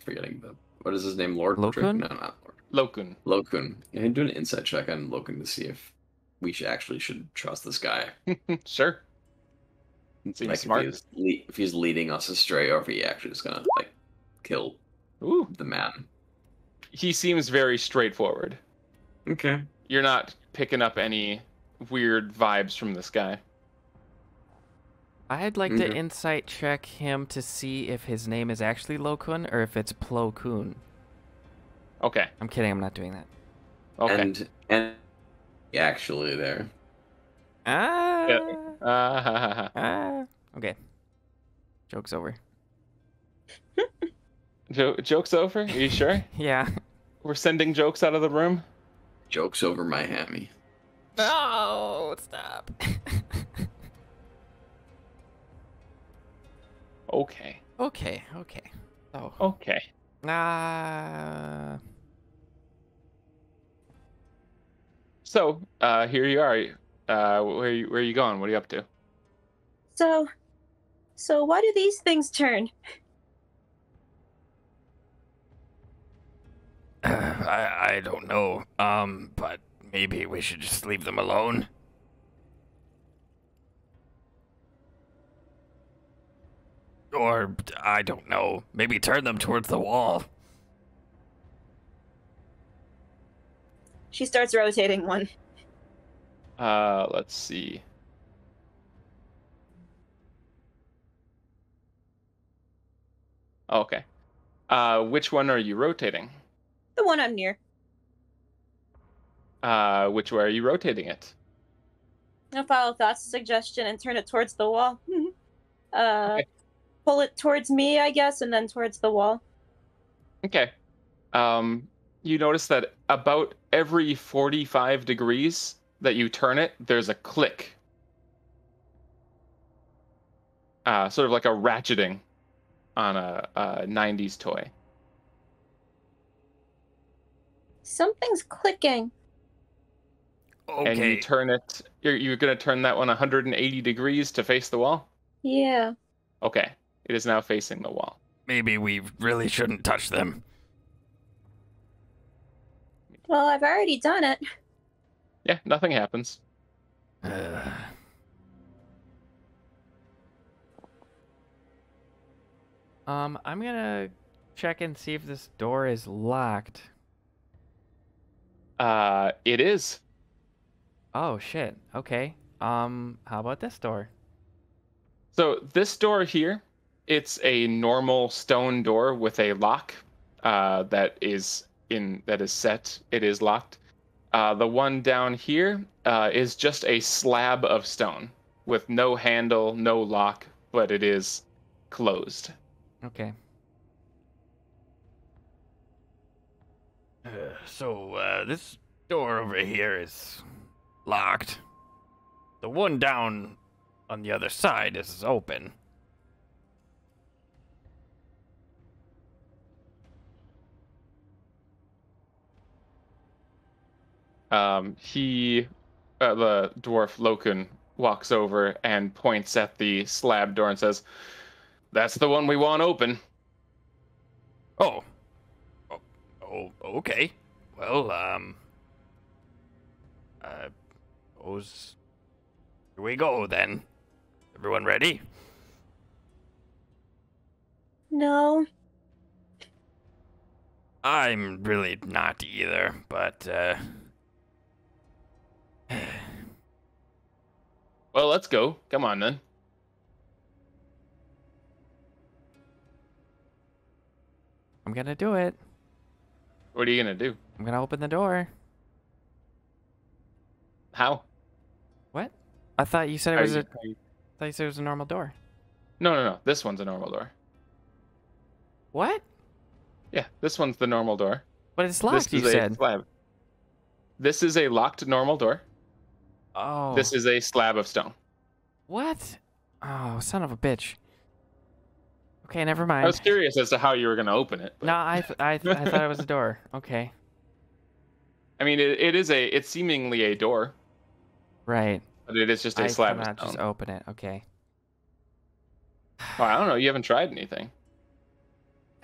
forgetting what is his name? Lord Lokun? No, not Lord. Lokun. Lokun. Can I do an insight check on Lokun to see if we should trust this guy? Sure. Seems Like smart. if he's leading us astray, or if he actually is gonna like kill Ooh. the man. He seems very straightforward. Okay. You're not picking up any weird vibes from this guy. I'd like to insight check him to see if his name is actually Lokun or if it's Plo Koon. Okay. I'm kidding, I'm not doing that. Okay. And actually there. Okay. Joke's over. Joke's over? Are you sure? Yeah. We're sending jokes out of the room? Joke's over my hammy. No, stop. Okay. Okay. Oh. Okay. So, here you are. Where are you going? What are you up to? So why do these things turn? I don't know. But maybe we should just leave them alone. Or, I don't know, maybe turn them towards the wall. She starts rotating one. Let's see. Okay. Which one are you rotating? The one I'm near. Which way are you rotating it? I'll follow Thought's suggestion and turn it towards the wall. Okay. Pull it towards me, I guess, and then towards the wall. Okay. You notice that about every 45 degrees that you turn it, there's a click. Sort of like a ratcheting on a 90s toy. Something's clicking. Okay. And you turn it, you're going to turn that one 180 degrees to face the wall? Yeah. Okay. It is now facing the wall. Maybe we really shouldn't touch them. Well, I've already done it. Yeah, nothing happens. I'm gonna check and see if this door is locked. It is. Oh shit. Okay. How about this door? So this door here, it's a normal stone door with a lock that is set. It is locked. The one down here is just a slab of stone with no handle, no lock, but it is closed. Okay. So this door over here is locked. The one down on the other side is open. The dwarf Lokun walks over and points at the slab door and says, "That's the one we want open." Oh. Okay. Well, suppose here we go then. Everyone ready? No. I'm really not either, but Well, let's go. Come on then. I'm gonna do it. What are you gonna do? I'm gonna open the door. How? What? I thought you said it Are was you- a. I thought you said it was a normal door. No. This one's a normal door. What? Yeah, this one's the normal door. But it's locked. This You is a said. slab. This is a locked normal door. Oh. This is a slab of stone. What? Oh, son of a bitch. Okay, never I mind. was curious as to how you were gonna open it. But... No, I thought it was a door. Okay. I mean, it's seemingly a door, Right. but it is just a I slab of cannot stone. just open it. Okay. Well, I don't know. You haven't tried anything.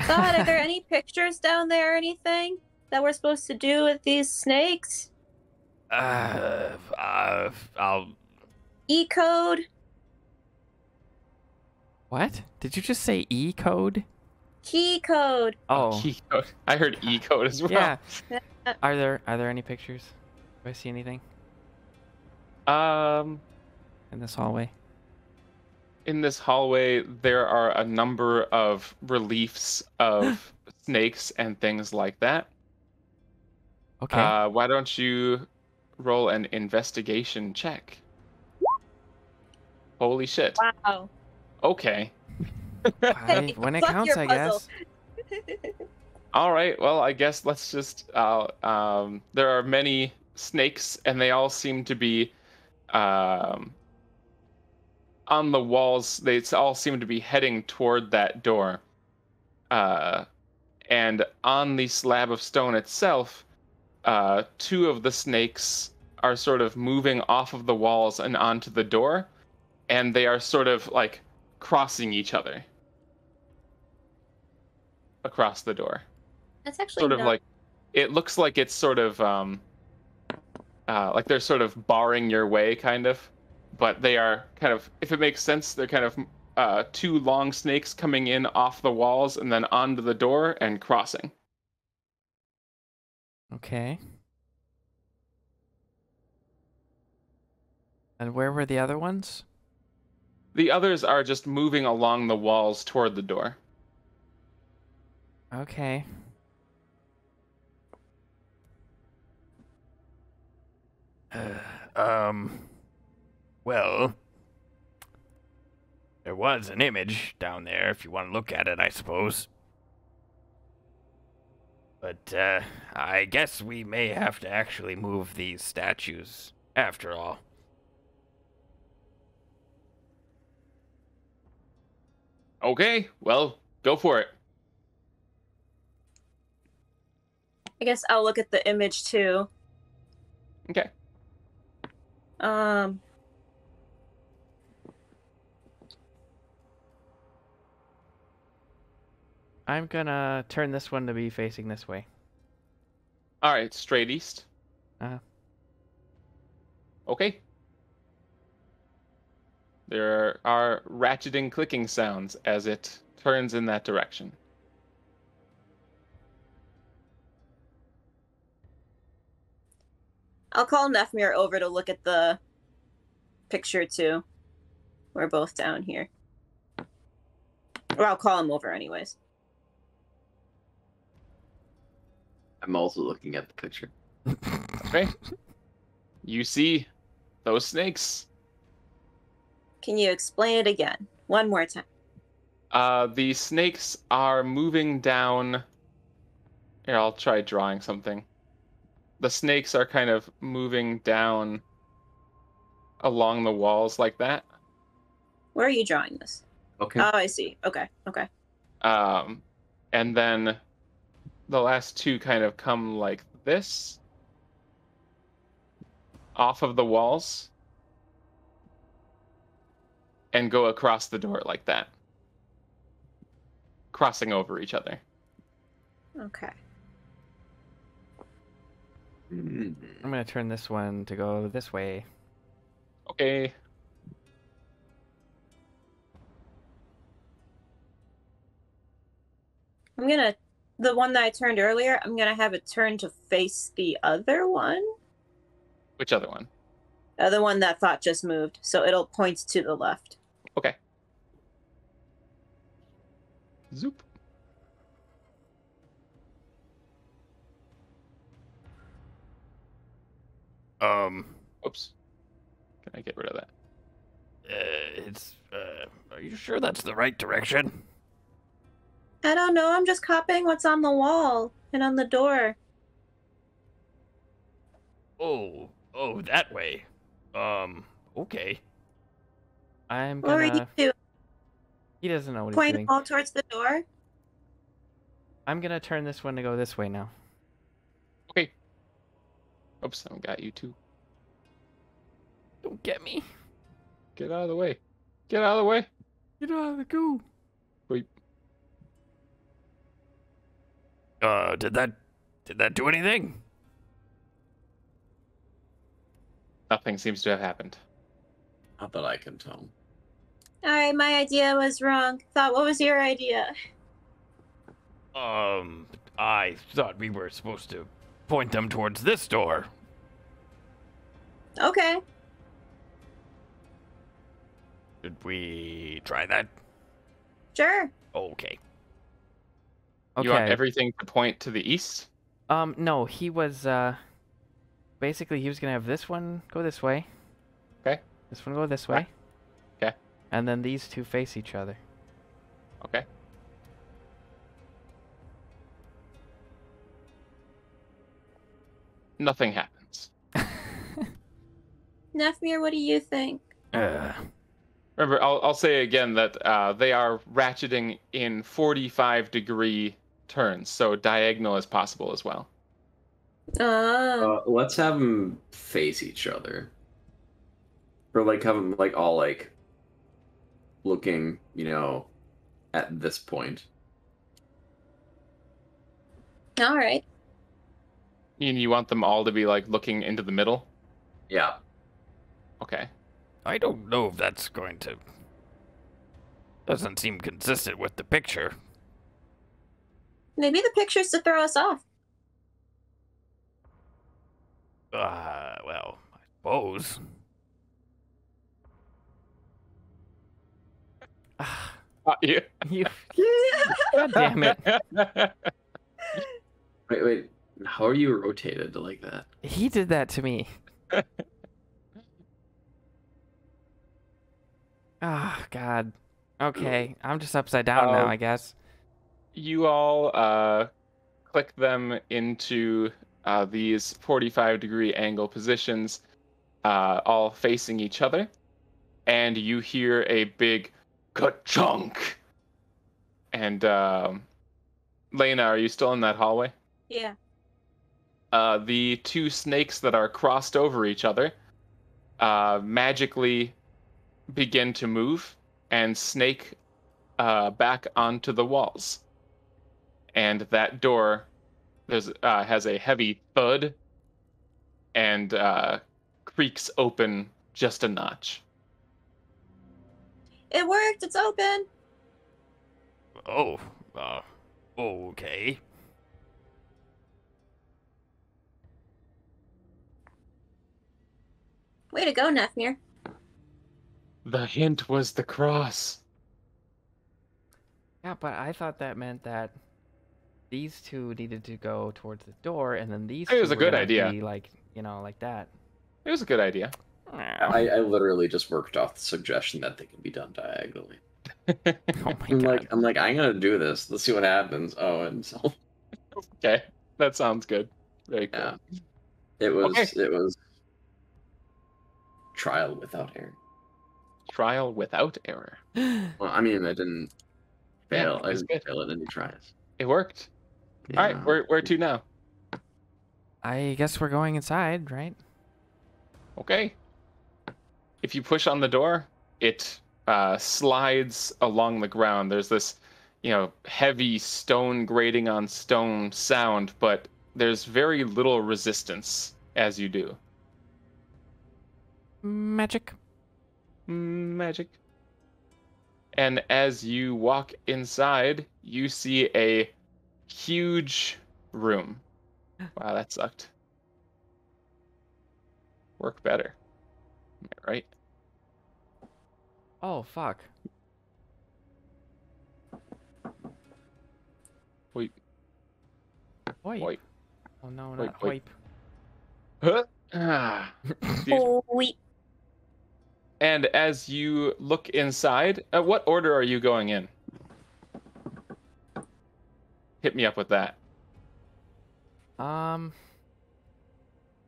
God, are there any pictures down there or anything that we're supposed to do with these snakes? I'll E-code? What? Did you just say E code? Key code? Oh. Key code. I heard E code as well. Yeah. Are there any pictures? Do I see anything Um, in this hallway? in this hallway, there are a number of reliefs of snakes and things like that. Okay. Why don't you roll an investigation check? Holy shit. Wow. Okay. When it Fuck counts, your I puzzle. guess. All right. Well, I guess let's just. There are many snakes, and they all seem to be on the walls. They all seem to be heading toward that door. And on the slab of stone itself, two of the snakes are sort of moving off of the walls and onto the door, and they are sort of like crossing each other across the door. That's actually Sort of not... like, it looks like it's sort of like they're sort of barring your way, kind of, but they are kind of, if it makes sense, they're kind of two long snakes coming in off the walls and then onto the door and crossing. Okay. And where were the other ones? The others are just moving along the walls toward the door. Okay. Well, there was an image down there if you want to look at it, I suppose. But, I guess we may have to actually move these statues after all. Okay, well, go for it. I guess I'll look at the image too. Okay. I'm gonna turn this one to be facing this way. All right, straight east. Uh-huh. Okay. There are ratcheting clicking sounds as it turns in that direction. I'll call Nefmir over to look at the picture too. We're both down here. Or I'll call him over anyways. I'm also looking at the picture. Okay. You see those snakes. Can you explain it again? One more time. The snakes are moving down. Here, I'll try drawing something. The snakes are kind of moving down along the walls like that. Where are you drawing this? Okay. Oh, I see. Okay. And then the last two kind of come like this off of the walls and go across the door like that, crossing over each other. Okay. Mm. I'm gonna turn this one to go this way. Okay. The one that I turned earlier, I'm gonna have it turn to face the other one. Which other one? The other one that thought just moved, so it'll point to the left. Okay. Zoop. Oops. Can I get rid of that? Are you sure that's the right direction? I don't know, I'm just copying what's on the wall and on the door. Oh, that way. Okay. I'm What were you gonna. doing? He doesn't know what he's Point doing. all towards the door? I'm gonna turn this one to go this way now. Okay. Oops, I got you too. Don't get me. Get out of the way. Get out of the way. Get out of the goo. Wait. Did that do anything? Nothing seems to have happened. Not that I can tell. Alright, my idea was wrong. What was your idea? I thought we were supposed to point them towards this door. Okay. Should we try that? Sure. Okay. Okay. You want everything to point to the east? No, he was basically he was gonna have this one go this way. Okay. This one go this way. Okay. And then these two face each other. Okay. Nothing happens. Nefmir, what do you think? Remember, I'll say again that they are ratcheting in 45-degree turns, so diagonal is possible as well. Let's have them face each other. Or like have them like all like looking, at this point. Alright. You want them all to be like looking into the middle? Yeah. Okay. I don't know if that's going to... Doesn't seem consistent with the picture. Maybe the picture's to throw us off. Well, I suppose. Yeah. You. God damn it. Wait. How are you rotated like that? He did that to me. Ah, God. Okay, I'm just upside down now, I guess. You all click them into these 45-degree angle positions, all facing each other, and you hear a big ka-chunk. And Lena, are you still in that hallway? Yeah. The two snakes that are crossed over each other magically begin to move and snake back onto the walls. And that door has a heavy thud and creaks open just a notch. It worked. It's open. Oh, okay. Way to go, Nefnir. The hint was the cross. Yeah, but I thought that meant that these two needed to go towards the door, and then these It two was a were good gonna idea. be like, like that. It was a good idea. I literally just worked off the suggestion that they can be done diagonally. Oh my god. I'm gonna do this. Let's see what happens. Oh, and so Okay, that sounds good. Very cool. yeah, it was Okay. it was trial without error. Trial without error. Well, I mean, I didn't fail. Yeah, I that's didn't good. fail at any tries. It worked. All right, Yeah. where to now? I guess we're going inside, right? Okay. If you push on the door, it slides along the ground. There's this, heavy stone grating on stone sound, but there's very little resistance as you do. Magic. Magic. And as you walk inside, you see a huge room. Wow, that sucked. Work better. Am I right? Oh fuck. Wait. Hoip. Wait. Oh no, Wait, not wait. hoip. Excuse me. Oh, we. And as you look inside, what order are you going in? Hit me up with that.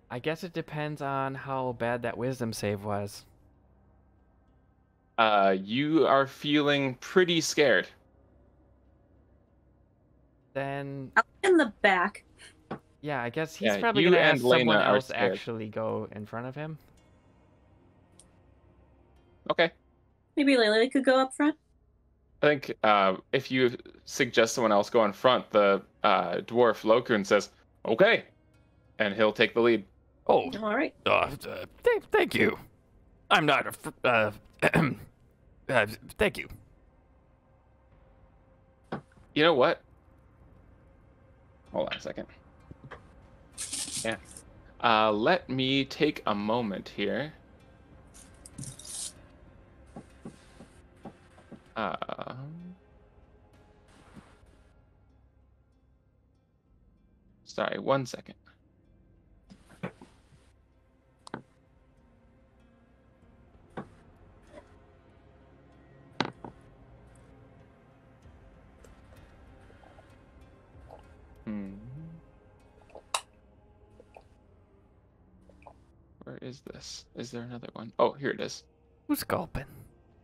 I guess it depends on how bad that wisdom save was. You are feeling pretty scared. Then, I'm in the back. yeah, I guess he's Yeah, probably you gonna and have someone Lena are else scared. actually go in front of him. Okay. Maybe Layla could go up front. I think if you suggest someone else go in front, the dwarf Lokun says, okay, and he'll take the lead. Oh, All right. thank you. I'm not thank you. You know what? Hold on a second. Yeah. Let me take a moment here. Sorry, 1 second. Where is this? Is there another one? Oh, here it is. Who's gulping?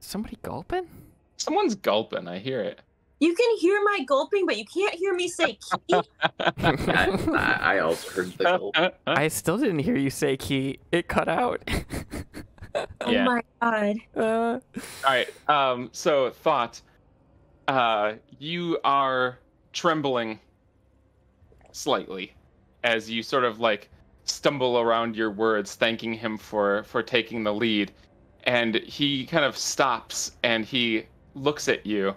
Somebody gulping? Someone's gulping. I hear it. You can hear my gulping, but you can't hear me say key. I also heard the gulp. I still didn't hear you say key. It cut out. Oh Yeah. my god. All right. So thought. You are trembling slightly as you sort of like stumble around your words, thanking him for taking the lead, and he kind of stops and he looks at you.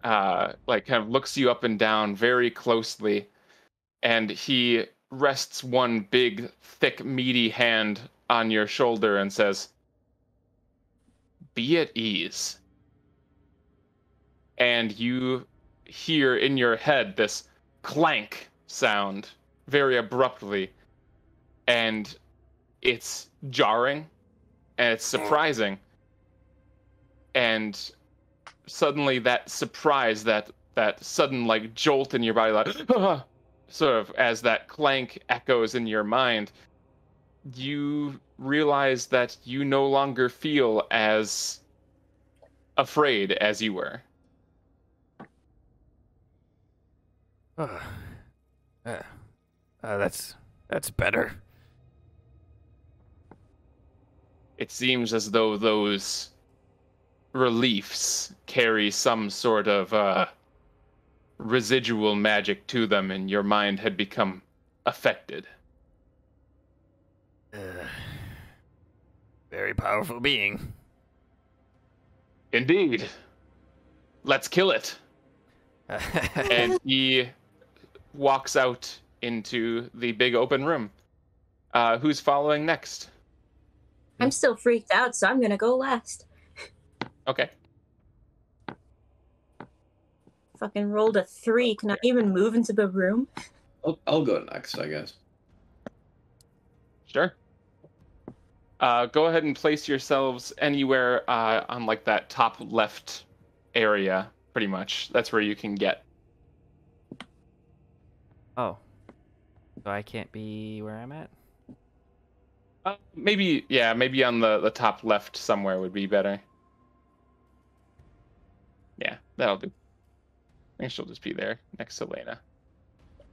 Like kind of looks you up and down very closely, and he rests one big, thick, meaty hand on your shoulder and says, "Be at ease." And you hear in your head this clank sound very abruptly, and it's jarring, and it's surprising, and suddenly that surprise, that sudden like jolt in your body, like sort of as that clank echoes in your mind, you realize that you no longer feel as afraid as you were. That's better. It seems as though those reliefs carry some sort of residual magic to them, and your mind had become affected. Very powerful being. Indeed. Let's kill it. And he walks out into the big open room. Who's following next? I'm still freaked out, so I'm gonna go last. Okay. Fucking rolled a 3. Can I even move into the room? I'll go next, I guess. Sure. Go ahead and place yourselves anywhere on like that top left area, pretty much. That's where you can get. Oh. So I can't be where I'm at? Maybe on the top left somewhere would be better. Yeah, that'll do. I think she'll just be there next to Lena.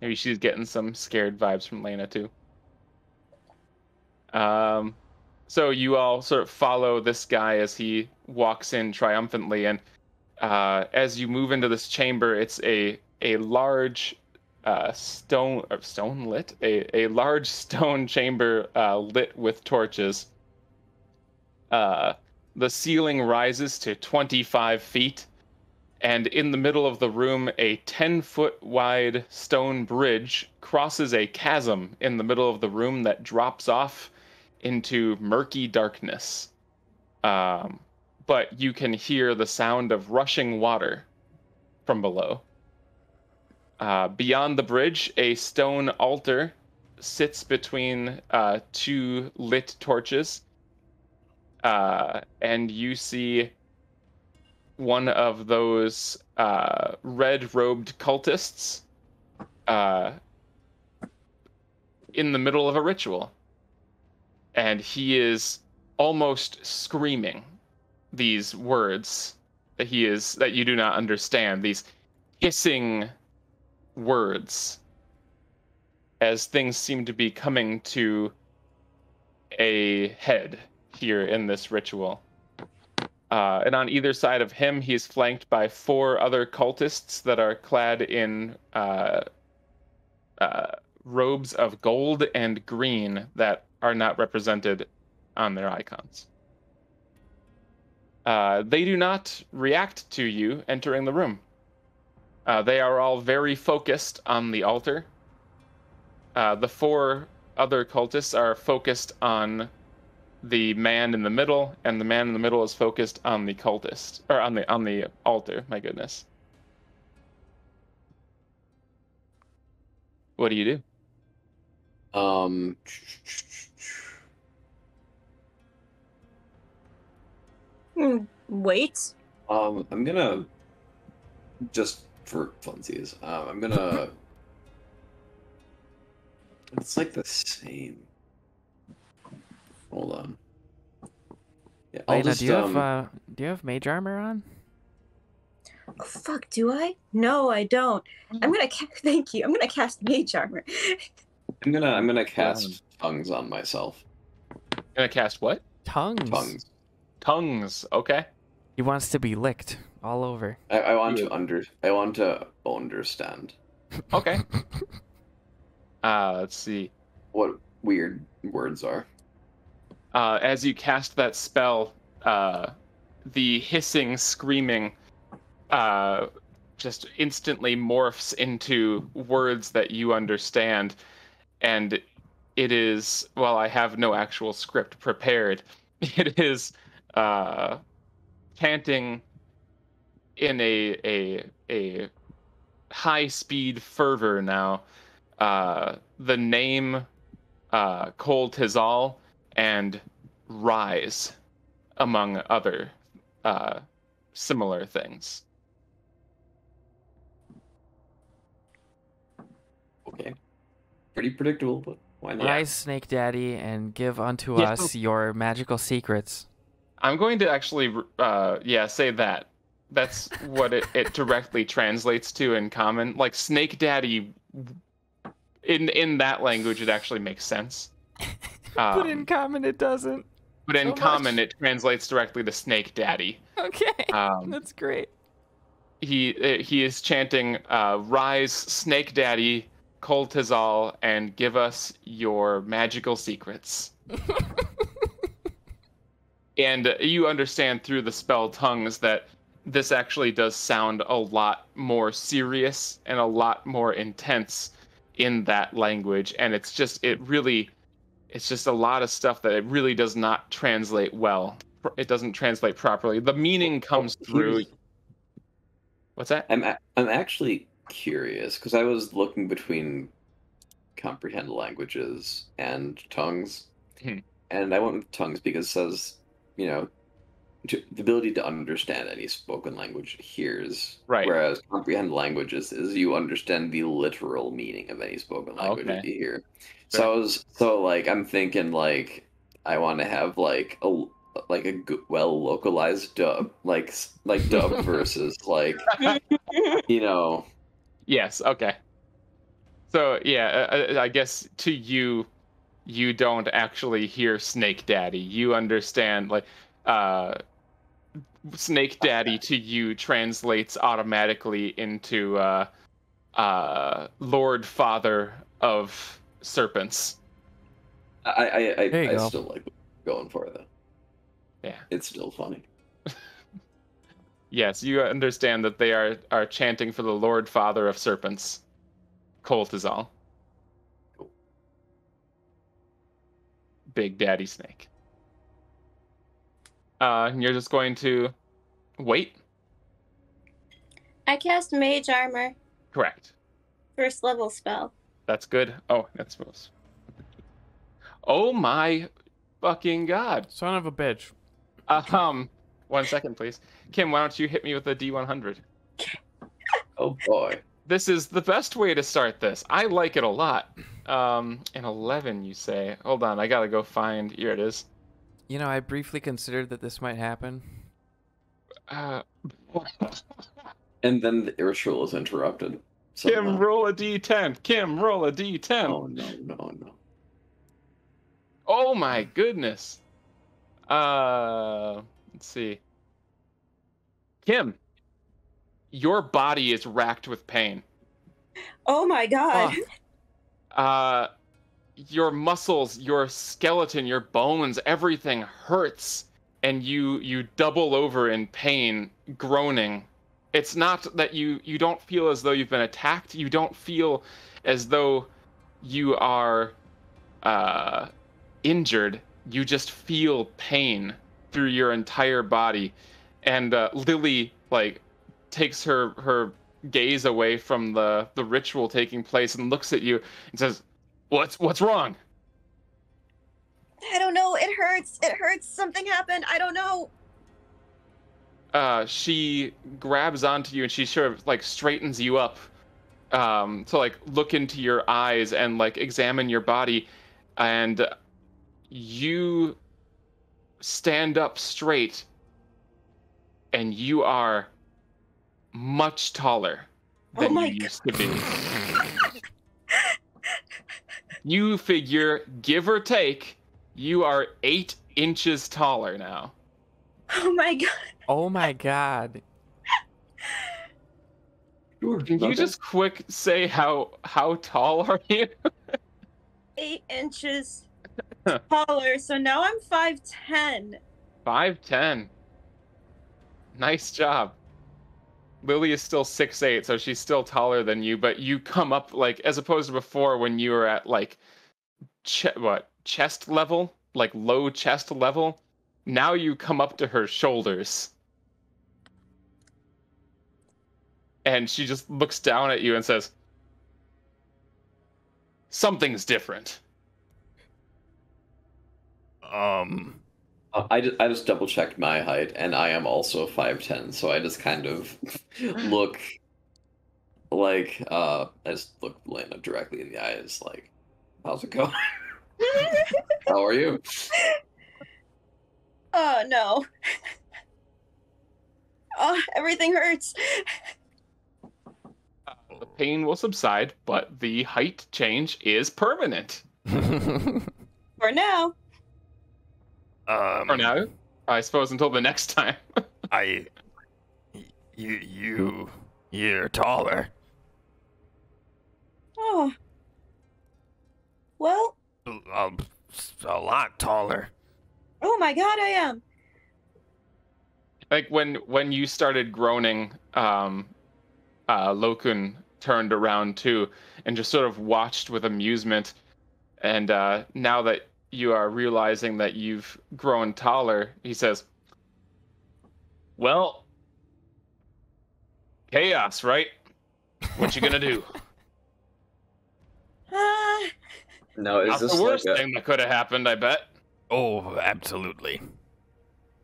Maybe she's getting some scared vibes from Lena too. So you all sort of follow this guy as he walks in triumphantly, and as you move into this chamber, it's a large stone lit, a large stone chamber lit with torches. The ceiling rises to 25 feet. And in the middle of the room, a 10-foot wide stone bridge crosses a chasm in the middle of the room that drops off into murky darkness. But you can hear the sound of rushing water from below. Beyond the bridge, a stone altar sits between two lit torches. And you see one of those red-robed cultists in the middle of a ritual. And he is almost screaming these words that you do not understand, these hissing words, as things seem to be coming to a head here in this ritual. And on either side of him, he's flanked by 4 other cultists that are clad in robes of gold and green that are not represented on their icons. They do not react to you entering the room. They are all very focused on the altar. The 4 other cultists are focused on the man in the middle, and the man in the middle is focused on the cultist, or on the altar. My goodness. What do you do? Wait. I'm gonna, just for funsies, I'm gonna. It's like the same. Hold on. Yeah, Lena, do you have mage armor on? Oh, fuck, do I? No, I don't. Thank you. I'm gonna cast mage armor. I'm gonna cast tongues on myself. Gonna cast what? Tongues. Tongues. Okay. He wants to be licked all over. I want to understand. Okay. Let's see. What weird words are. As you cast that spell, the hissing, screaming just instantly morphs into words that you understand. And it is, well, I have no actual script prepared. It is chanting in a high-speed fervor now the name Kol Tizal and rise, among other similar things. Okay. Pretty predictable, but why not? Rise, Snake Daddy, and give unto us your magical secrets. I'm going to actually, say that. That's what it directly translates to in common. Like, Snake Daddy, in that language, it actually makes sense. But in common, it doesn't. But in common, it translates directly to Snake Daddy. Okay, that's great. He is chanting, "Rise, Snake Daddy, Koltizal and give us your magical secrets. And you understand through the spell tongues that this actually does sound a lot more serious and a lot more intense in that language. And it's just a lot of stuff that it really does not translate well. It doesn't translate properly. The meaning comes through. What's that? I'm actually curious because I was looking between comprehend languages and tongues, and I went with tongues because it says, the ability to understand any spoken language hears, right. Whereas comprehend languages is you understand the literal meaning of any spoken language that you hear. Sure. So I'm thinking I want to have a well localized dub, like dub versus Yes. Okay. So yeah, I guess to you don't actually hear Snake Daddy. You understand Snake Daddy to you translates automatically into Lord Father of Serpents. I still like going for it though. Yeah. It's still funny. Yes, you understand that they are chanting for the Lord Father of Serpents. Koltizal. Cool. Big Daddy Snake. And you're just going to wait? I cast Mage Armor. Correct. First level spell. That's good. Oh, that's supposed. Oh my fucking god. Son of a bitch. 1 second, please. Kim, why don't you hit me with a D100? Oh boy. This is the best way to start this. I like it a lot. An 11, you say. Hold on, I gotta go find. Here it is. I briefly considered that this might happen. And then the ritual is interrupted. Kim, roll a D10. Kim, roll a D10. Oh, no. Oh my goodness. Let's see. Kim, your body is racked with pain. Oh my god. Your muscles, your skeleton, your bones, everything hurts, and you double over in pain, groaning. It's not that you don't feel as though you've been attacked. You don't feel as though you are injured. You just feel pain through your entire body. And Lily takes her gaze away from the ritual taking place and looks at you and says, What's wrong? I don't know. It hurts. It hurts. Something happened. I don't know. She grabs onto you and she sort of straightens you up to look into your eyes and examine your body, and you stand up straight and you are much taller than you used to be. You figure, give or take, you are 8 inches taller now. Oh my god. Oh my god. Sure. Can you just quick say how tall are you? 8 inches taller, so now I'm 5'10". 5'10". Nice job. Lily is still 6'8", so she's still taller than you, but you come up as opposed to before when you were at chest level, low chest level. Now you come up to her shoulders. And she just looks down at you and says, "Something's different." I just double checked my height, and I am also 5'10", so I just kind of look I just look Lena directly in the eyes, how's it going? How are you? Oh no. Oh, everything hurts. The pain will subside, but the height change is permanent. For now. For now, I suppose until the next time. You're taller. Oh, a lot taller. Oh my god, I am. Like when you started groaning, Lokun turned around too and just sort of watched with amusement. And now that you are realizing that you've grown taller, he says, "Well, chaos, right? What you gonna do?" Ah, Now, is Not this the like worst a thing that could have happened, I bet. Oh, absolutely.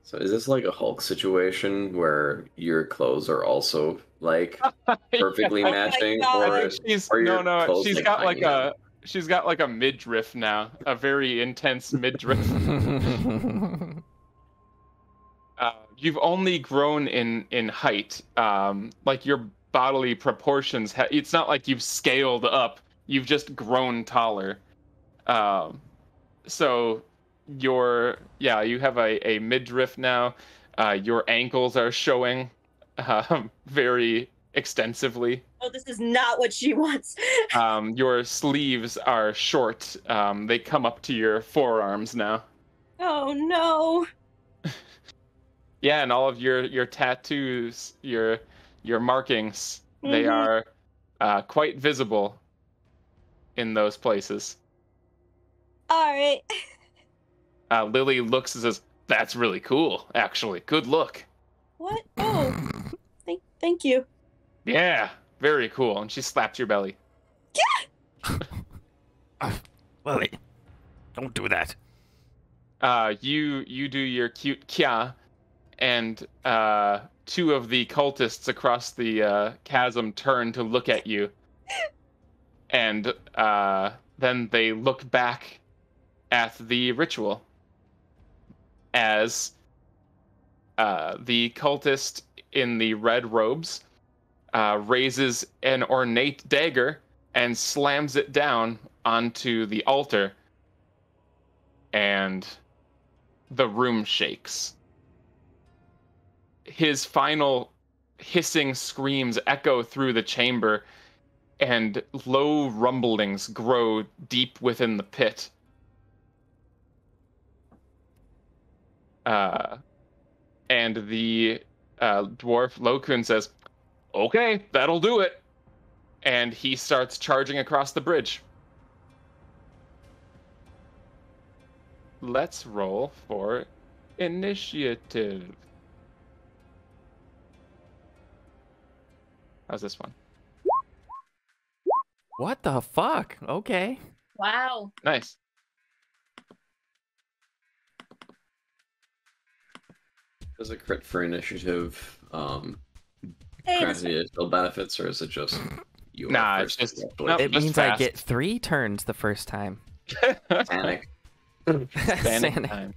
so is this like a Hulk situation where your clothes are also like perfectly Yeah, matching, God. or she's are your no, clothes like tiny now? she's got like a midriff now, a very intense midriff. You've only grown in height. Like your bodily proportions, it's not like you've scaled up. You've just grown taller. Um, so you have a midriff now. Your ankles are showing very extensively. oh, this is not what she wants. Your sleeves are short. They come up to your forearms now. Oh no. Yeah, and all of your tattoos, your markings, they Mhm. are quite visible in those places. All right. Lily looks and says, "That's really cool, actually. Good look." What? Oh, thank you. Yeah, very cool. And she slaps your belly. Lily, don't do that. You do your cute kya, and two of the cultists across the chasm turn to look at you, and then they look back at the ritual as the cultist in the red robes raises an ornate dagger and slams it down onto the altar, and the room shakes. His final hissing screams echo through the chamber, and low rumblings grow deep within the pit. And the dwarf Lokun says, "Okay, that'll do it." And he starts charging across the bridge. Let's roll for initiative. How's this one? What the fuck? Okay. Wow. Nice. Does a crit for initiative Hey, grant any additional benefits, or is it just you Nah, are it's first? just- Actually? nope. It Just means I fast. get 3 turns the first time. Panic. Panic Sanic. time.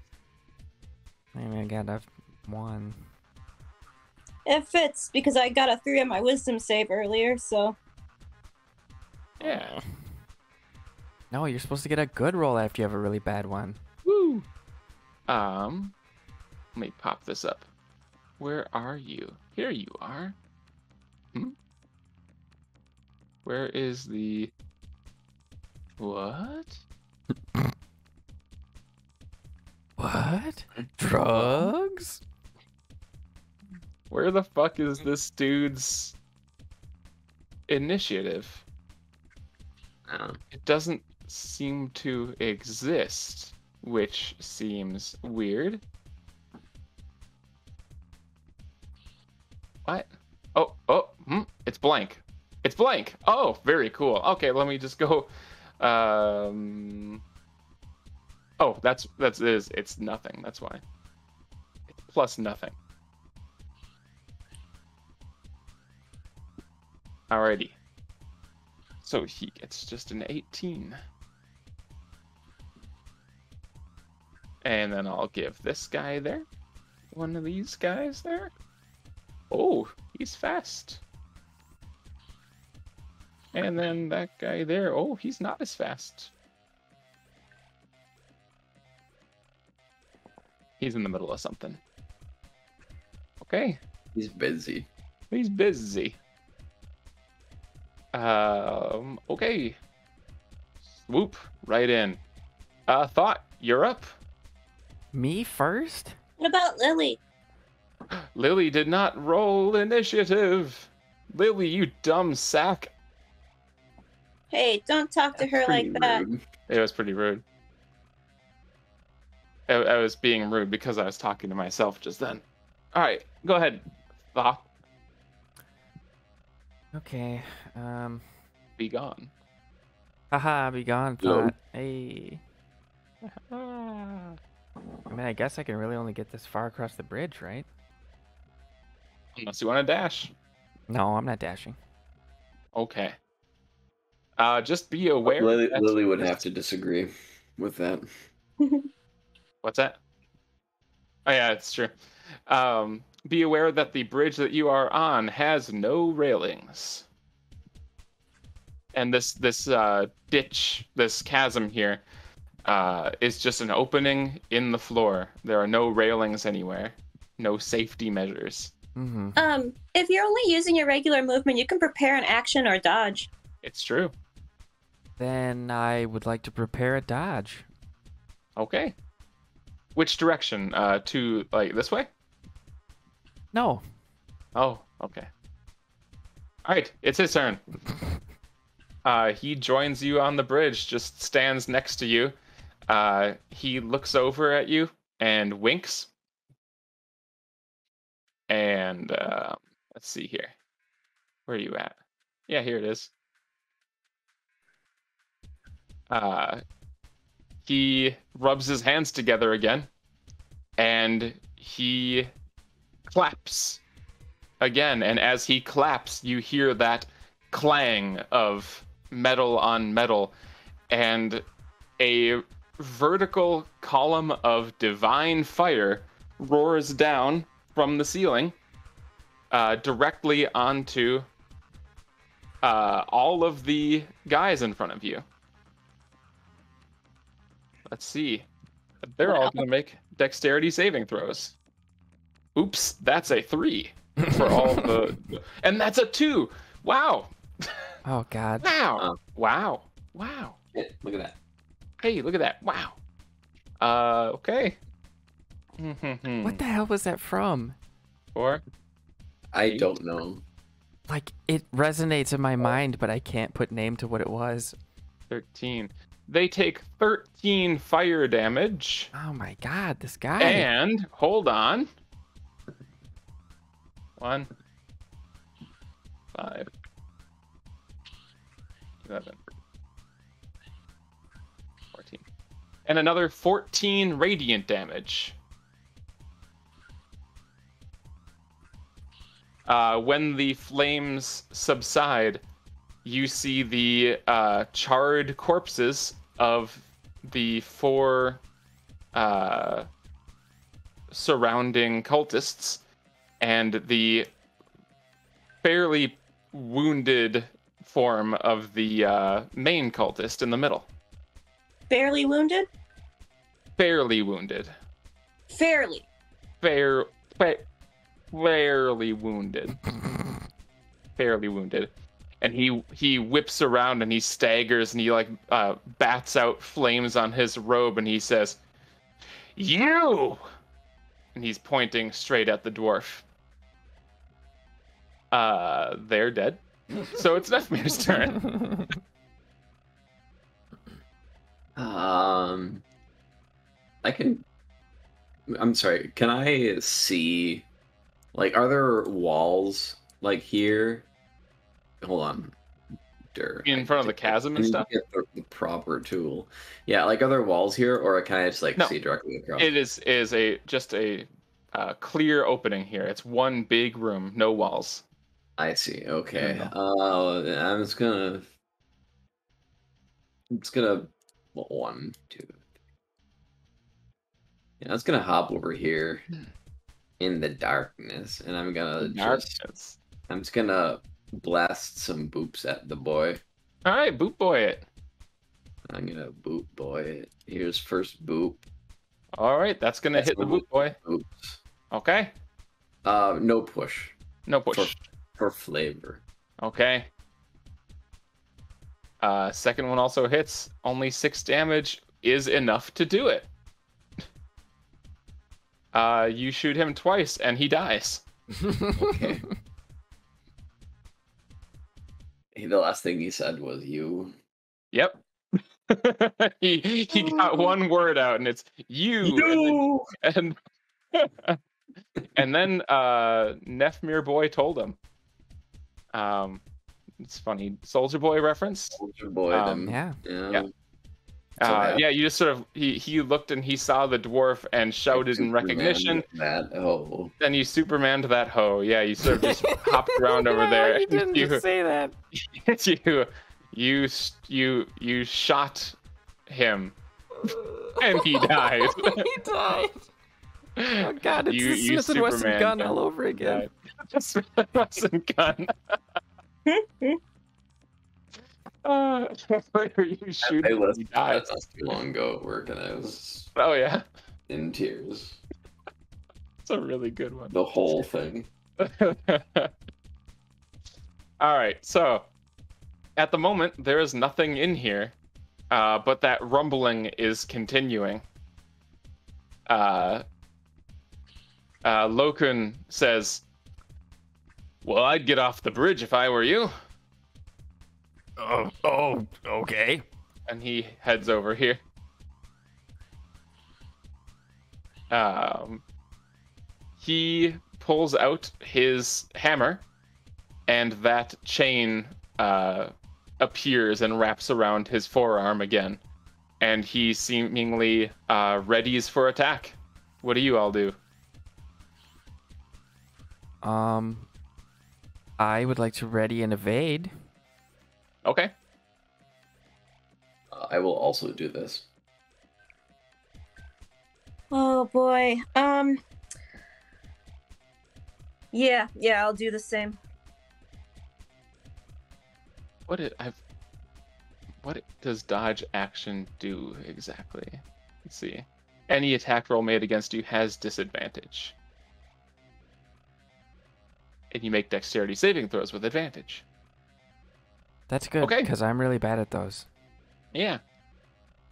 I got a 1. it fits because I got a 3 on my wisdom save earlier, so. Yeah. No, you're supposed to get a good roll after you have a really bad one. Woo. Let me pop this up. Where are you? Here you are. Where is the... What? What? Drugs? Where the fuck is this dude's initiative? It doesn't seem to exist, which seems weird. What? Oh, it's blank. It's blank. Oh, very cool. Okay, let me just go. Oh, it's nothing. That's why. It's plus nothing. Alrighty. So he gets just an 18. And then I'll give this guy there. One of these guys there. Oh, he's fast. And then that guy there. Oh, he's not as fast. He's in the middle of something. Okay. He's busy. He's busy. Okay. Swoop right in. Thought, you're up. Me first? What about Lily? Lily did not roll initiative. Lily, you dumb sack. Hey, don't talk to her Pretty like that. rude. It was pretty rude. I was being rude because I was talking to myself just then. All right, go ahead, Thought. Okay. Be gone. Haha, be gone, Hello. thought. Hey. I mean, I guess I can really only get this far across the bridge, right? Unless you want to dash. No, I'm not dashing. Okay. Just be aware. that Lily would this- have to disagree with that. What's that? Oh yeah, it's true. Be aware that the bridge that you are on has no railings. And this ditch, this chasm here, is just an opening in the floor. There are no railings anywhere. No safety measures. Mm-hmm. If you're only using your regular movement, you can prepare an action or dodge. It's true. Then I would like to prepare a dodge. Okay. Which direction? To like this way? No. Oh, okay. All right, it's his turn. He joins you on the bridge, just stands next to you. He looks over at you and winks. And let's see here. Where are you at? Yeah, here it is. He rubs his hands together again, and he claps again. And as he claps, you hear that clang of metal on metal, and a vertical column of divine fire roars down from the ceiling directly onto all of the guys in front of you. Let's see. They're all going to make dexterity saving throws. Oops, that's a 3 for all the... And that's a 2! Wow! Oh, God. Wow! Wow! Wow! Yeah, look at that. Hey, look at that. Wow. Okay. What the hell was that from? 4, I don't know. Like, it resonates in my mind, but I can't put name to what it was. 13. They take 13 fire damage. Oh my God, this guy. And, hold on. 1, 5, 11, 14. And another 14 radiant damage. When the flames subside, you see the charred corpses of the 4 surrounding cultists and the fairly wounded form of the main cultist in the middle. Barely wounded? Fairly wounded. Fairly. Fairly wounded. Fairly wounded. And he whips around and he staggers and he like bats out flames on his robe and he says, "You!" And he's pointing straight at the dwarf. They're dead. So it's Nefmir's turn. I'm sorry. Can I see? Like, are there walls like here? Hold on. In front of the chasm and stuff? Get the proper tool. Yeah, like, are there walls here, or can I just like No. see directly across? It is just a clear opening here. It's one big room, no walls. I see. Okay. Yeah. I'm just gonna. Well, 1, 2. Yeah, I was gonna hop over here in the darkness, and I'm gonna I'm just gonna blast some boops at the boy. All right, boot boy it. I'm gonna boot boy it. Here's first boop. All right, that's gonna That's hit the a boot boy. Oops. Okay, No push no push. for flavor. Okay. Second one also hits, only 6 damage. is enough to do it. You shoot him twice, and he dies. Okay. The last thing he said was you. Yep. he got one word out, and it's you. And and then Nefmir Boy told him. It's funny, Soldier Boy reference. Soldier Boy. Yeah. Yeah. So Yeah, you just sort of he looked and he saw the dwarf and shouted in recognition. That Then you Supermaned that hoe. Yeah, you sort of just hopped around over there. You didn't just say that. you shot him, and he died. He died. Oh god, it's the Smith and Wesson Supermaned gun him. all over again. The Smith and Wesson gun. Where you shoot him, he died. That's not too long ago at work, and I was Oh yeah, in tears. it's a really good one. The whole thing. All right, so at the moment there is nothing in here, but that rumbling is continuing. Lokun says, "Well, I'd get off the bridge if I were you." Oh, okay. And he heads over here. He pulls out his hammer, and that chain appears and wraps around his forearm again. And he seemingly readies for attack. What do you all do? I would like to ready and evade. Okay. I will also do this. Oh boy. Yeah, I'll do the same. What does dodge action do exactly? Let's see. Any attack roll made against you has disadvantage. And you make dexterity saving throws with advantage. That's good, Okay. because I'm really bad at those. Yeah.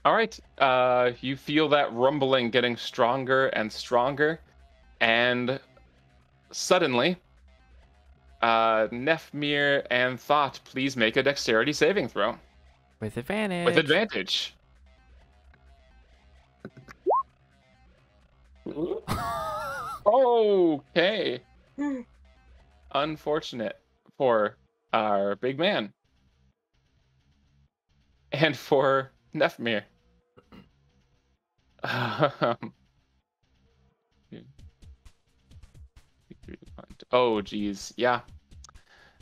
All right. You feel that rumbling getting stronger and stronger, and suddenly, Nefmir and Thought, please make a dexterity saving throw With advantage. with advantage. Okay. Unfortunate for our big man. And for Nefmir. Oh, geez. Yeah.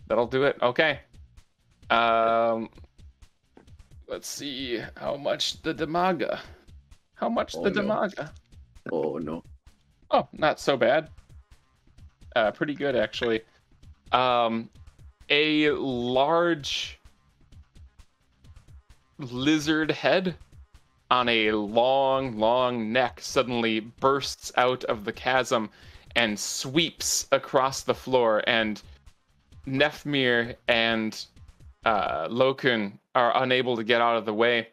That'll do it. Okay. Let's see how much the damaga. How much Oh, the no. damaga? Oh no. Oh, not so bad. Pretty good, actually. A large lizard head on a long neck suddenly bursts out of the chasm and sweeps across the floor, and Nefmir and Lokun are unable to get out of the way.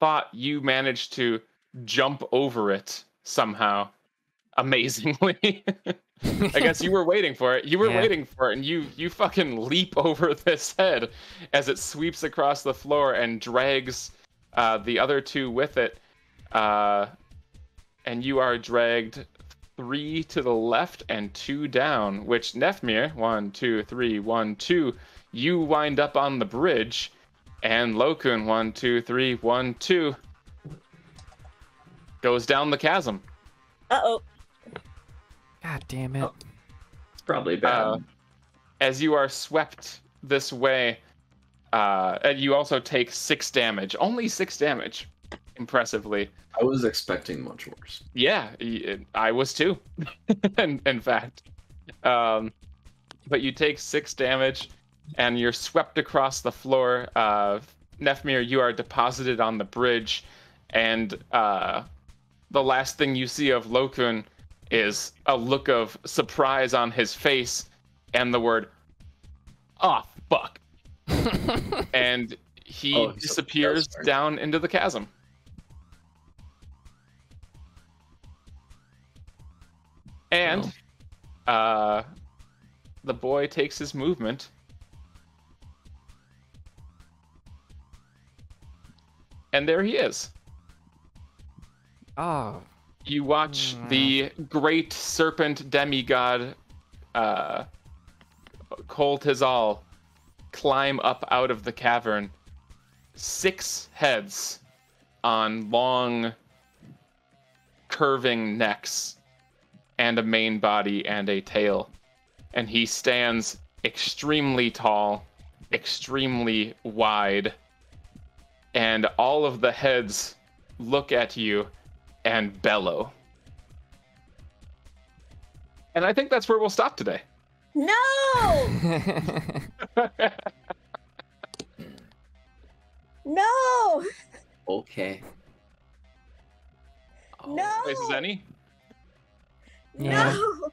Thought you managed to jump over it somehow. Amazingly. I guess you were waiting for it. You were waiting for it, and you fucking leap over this head as it sweeps across the floor and drags the other two with it. And you are dragged 3 to the left and 2 down, which Nefmir, 1, 2, 3, 1, 2, you wind up on the bridge, and Lokun, 1, 2, 3, 1, 2, goes down the chasm. Uh-oh. God damn it. It's probably bad. As you are swept this way, and you also take 6 damage. Only 6 damage, impressively. I was expecting much worse. Yeah, I was too, in fact. But you take 6 damage, and you're swept across the floor. Nefmir, you are deposited on the bridge, and the last thing you see of Lokun is a look of surprise on his face, and the word, "Oh, fuck." And he disappears down into the chasm. And the boy takes his movement. And there he is. Oh. You watch the great serpent demigod, Kol Tizal, climb up out of the cavern. 6 heads on long, curving necks, and a main body and a tail. And he stands extremely tall, extremely wide, and all of the heads look at you and bellow. And I think that's where we'll stop today. No! No! Okay. No! Places any? Yeah. No!